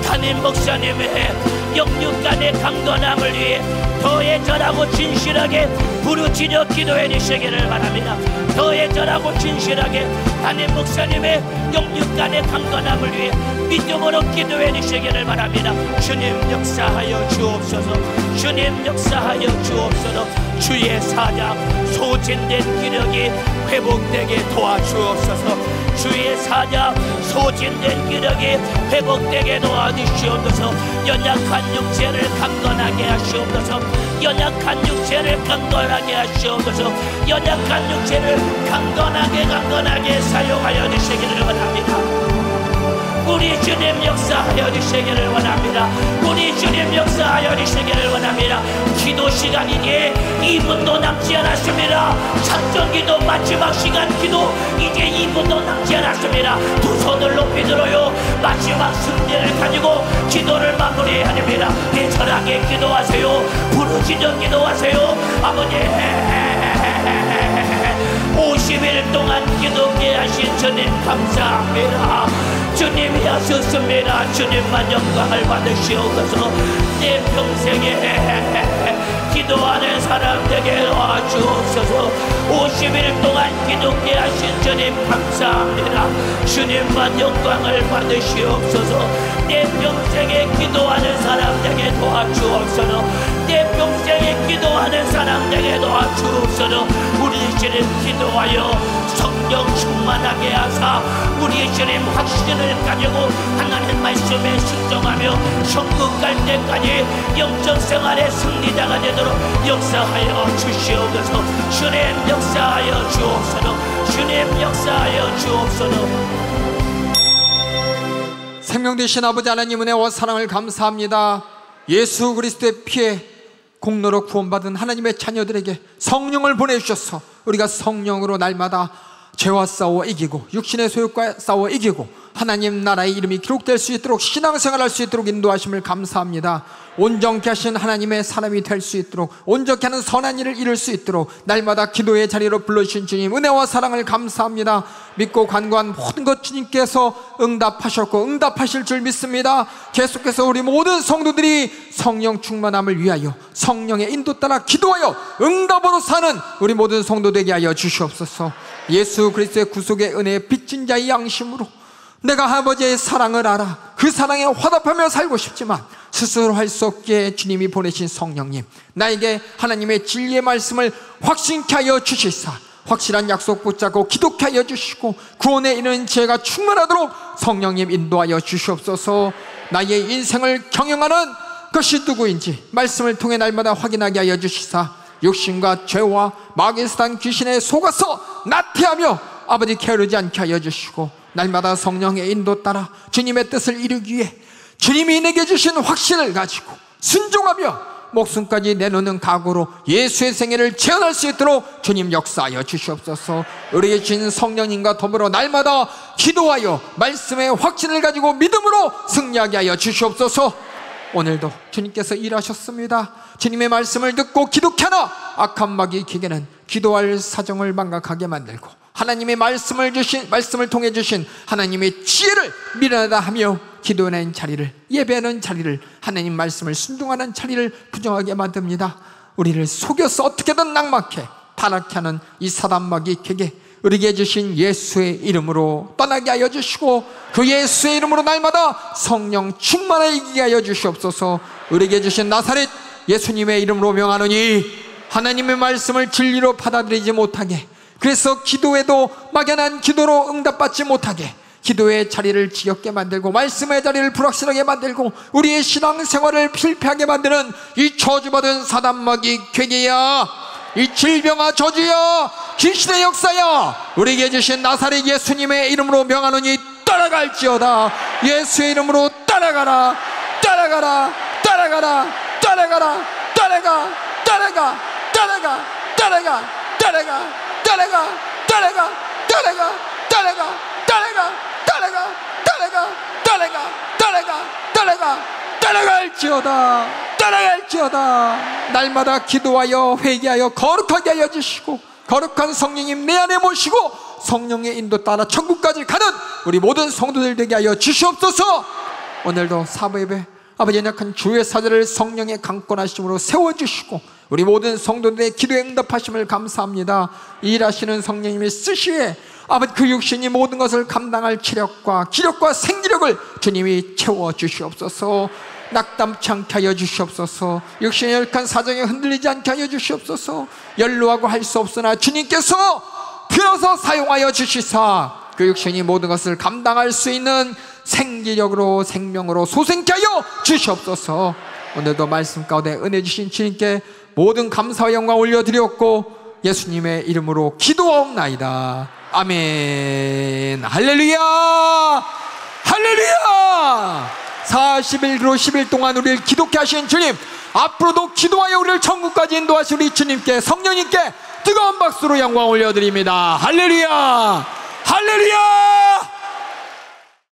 Speaker 3: 담임 목사님의 영육간의 강건함을 위해 더해 절하고 진실하게 부르짖어 기도해 주시기를 바랍니다. 더해 절하고 진실하게 담임 목사님의 영육간의 강건함을 위해 믿음으로 기도해 주시기를 바랍니다. 주님 역사하여 주옵소서. 주님 역사하여 주옵소서. 주의 사자 소진된 기력이 회복되게 도와주옵소서. 주의 사자 소진된 기력이 회복되게 도와주시옵소서. 연약한 육체를 강건하게 하시옵소서. 연약한 육체를 강건하게 하시옵소서. 연약한 육체를 강건하게 사용하여 주시기를 원합니다. 우리 주님 역사하여 주시기를 원합니다. 우리 주님 역사하여 주시기를 원합니다. 기도 시간이기에 2분도 남지 않았습니다. 작전기도 마지막 시간 기도 이제 2분도 남지 않았습니다. 두 손을 높이 들어요. 마지막 승리를 가지고 기도를 마무리해야 됩니다. 애절하게 기도하세요. 부르짖어 기도하세요. 아버지 50일 동안 기도케 하신 주님 감사합니다. 주님이 하셨습니다. 주님만 영광을 받으시옵소서. 내 평생에 기도하는 사람 되게 도와주옵소서. 50일 동안 기도케 하신 주님 감사합니다. 주님만 영광을 받으시옵소서. 내 평생에 기도하는 사람 되게 도와주옵소서. 내 평생에 기도하는 사람 되게 도와주옵소서. 우리 주님 기도하여 성령 충만하게 하사 우리 주님 확신을 가지고 하나님 말씀에 순종하며 천국 갈 때까지 영적 생활의 승리자가 되도록 역사하여 주시옵소서. 주님 역사하여 주옵소서. 주님 역사하여 주옵소서.
Speaker 4: 생명 되신 아버지 하나님 은혜와 사랑을 감사합니다. 예수 그리스도의 피에 공로로 구원받은 하나님의 자녀들에게 성령을 보내주셔서 우리가 성령으로 날마다 죄와 싸워 이기고 육신의 소욕과 싸워 이기고 하나님 나라의 이름이 기록될 수 있도록 신앙생활할 수 있도록 인도하심을 감사합니다. 온전케 하신 하나님의 사람이 될 수 있도록 온전케 하는 선한 일을 이룰 수 있도록 날마다 기도의 자리로 불러주신 주님 은혜와 사랑을 감사합니다. 믿고 간구한 모든 것 주님께서 응답하셨고 응답하실 줄 믿습니다. 계속해서 우리 모든 성도들이 성령 충만함을 위하여 성령의 인도 따라 기도하여 응답으로 사는 우리 모든 성도 되게 하여 주시옵소서. 예수 그리스도의 구속의 은혜에 빚진 자의 양심으로 내가 아버지의 사랑을 알아 그 사랑에 화답하며 살고 싶지만 스스로 할 수 없게 주님이 보내신 성령님 나에게 하나님의 진리의 말씀을 확신케 하여 주시사 확실한 약속 붙잡고 기독케 하여 주시고 구원에 이르는 지혜가 충만하도록 성령님 인도하여 주시옵소서. 나의 인생을 경영하는 것이 누구인지 말씀을 통해 날마다 확인하게 하여 주시사 육신과 죄와 마귀의 사단 귀신에 속아서 나태하며 아버지 게으르지 않게 하여 주시고 날마다 성령의 인도 따라 주님의 뜻을 이루기 위해 주님이 내게 주신 확신을 가지고 순종하며 목숨까지 내놓는 각오로 예수의 생애를 재현할 수 있도록 주님 역사하여 주시옵소서. 우리에게 주신 성령님과 더불어 날마다 기도하여 말씀의 확신을 가지고 믿음으로 승리하게 하여 주시옵소서. 오늘도 주님께서 일하셨습니다. 주님의 말씀을 듣고 기독케 하나 악한 마귀의 기계는 기도할 사정을 망각하게 만들고 하나님의 말씀을 통해 주신 하나님의 지혜를 미련하다 하며 기도하는 자리를 예배하는 자리를 하나님 말씀을 순종하는 자리를 부정하게 만듭니다. 우리를 속여서 어떻게든 낭망케 타락케 하는 이 사단 마귀의 기계 우리에게 주신 예수의 이름으로 떠나게 하여 주시고 그 예수의 이름으로 날마다 성령 충만하게 이기게 하여 주시옵소서. 우리에게 주신 나사렛 예수님의 이름으로 명하노니 하나님의 말씀을 진리로 받아들이지 못하게 그래서 기도에도 막연한 기도로 응답받지 못하게 기도의 자리를 지겹게 만들고 말씀의 자리를 불확실하게 만들고 우리의 신앙생활을 실패하게 만드는 이 저주받은 사단마귀 괴계야 이 질병아 저주야 귀신의 역사야 우리에게 주신 나사렛 예수님의 이름으로 명하노니 따라갈지어다. 예수의 이름으로 따라가라 따라가라 따라가라 따라가라 따라가 따라가 따라가 따라가 따라가 따라가 따라가 따라가 따라가 따라가 따라가 따라가 따라가 따라가 따라가 따라갈지어다 따라갈지어다. 날마다 기도하여 회개하여 거룩하게 하여 주시고 거룩한 성령님 내 안에 모시고 성령의 인도 따라 천국까지 가는 우리 모든 성도들 되게 하여 주시옵소서. 오늘도 사부 예배 아버지 연약한 주의 사자를 성령의 강권하심으로 세워주시고 우리 모든 성도들의 기도에 응답하심을 감사합니다. 일하시는 성령님의 쓰시에 아버지 그 육신이 모든 것을 감당할 체력과 기력과 생기력을 주님이 채워주시옵소서. 낙담치 않게 하여 주시옵소서. 육신의 열악한 사정에 흔들리지 않게 하여 주시옵소서. 연로하고 할 수 없으나 주님께서 비로소 사용하여 주시사 그 육신이 모든 것을 감당할 수 있는 생기력으로 생명으로 소생케 하여 주시옵소서. 오늘도 말씀 가운데 은혜 주신 주님께 모든 감사와 영광 올려드렸고 예수님의 이름으로 기도하옵나이다. 아멘. 할렐루야, 할렐루야. 40일 10일 동안 우리를 기독케 하신 주님, 앞으로도 기도하여 우리를 천국까지 인도하신 우리 주님께, 성령님께 뜨거운 박수로 영광 올려드립니다. 할렐루야, 할렐루야.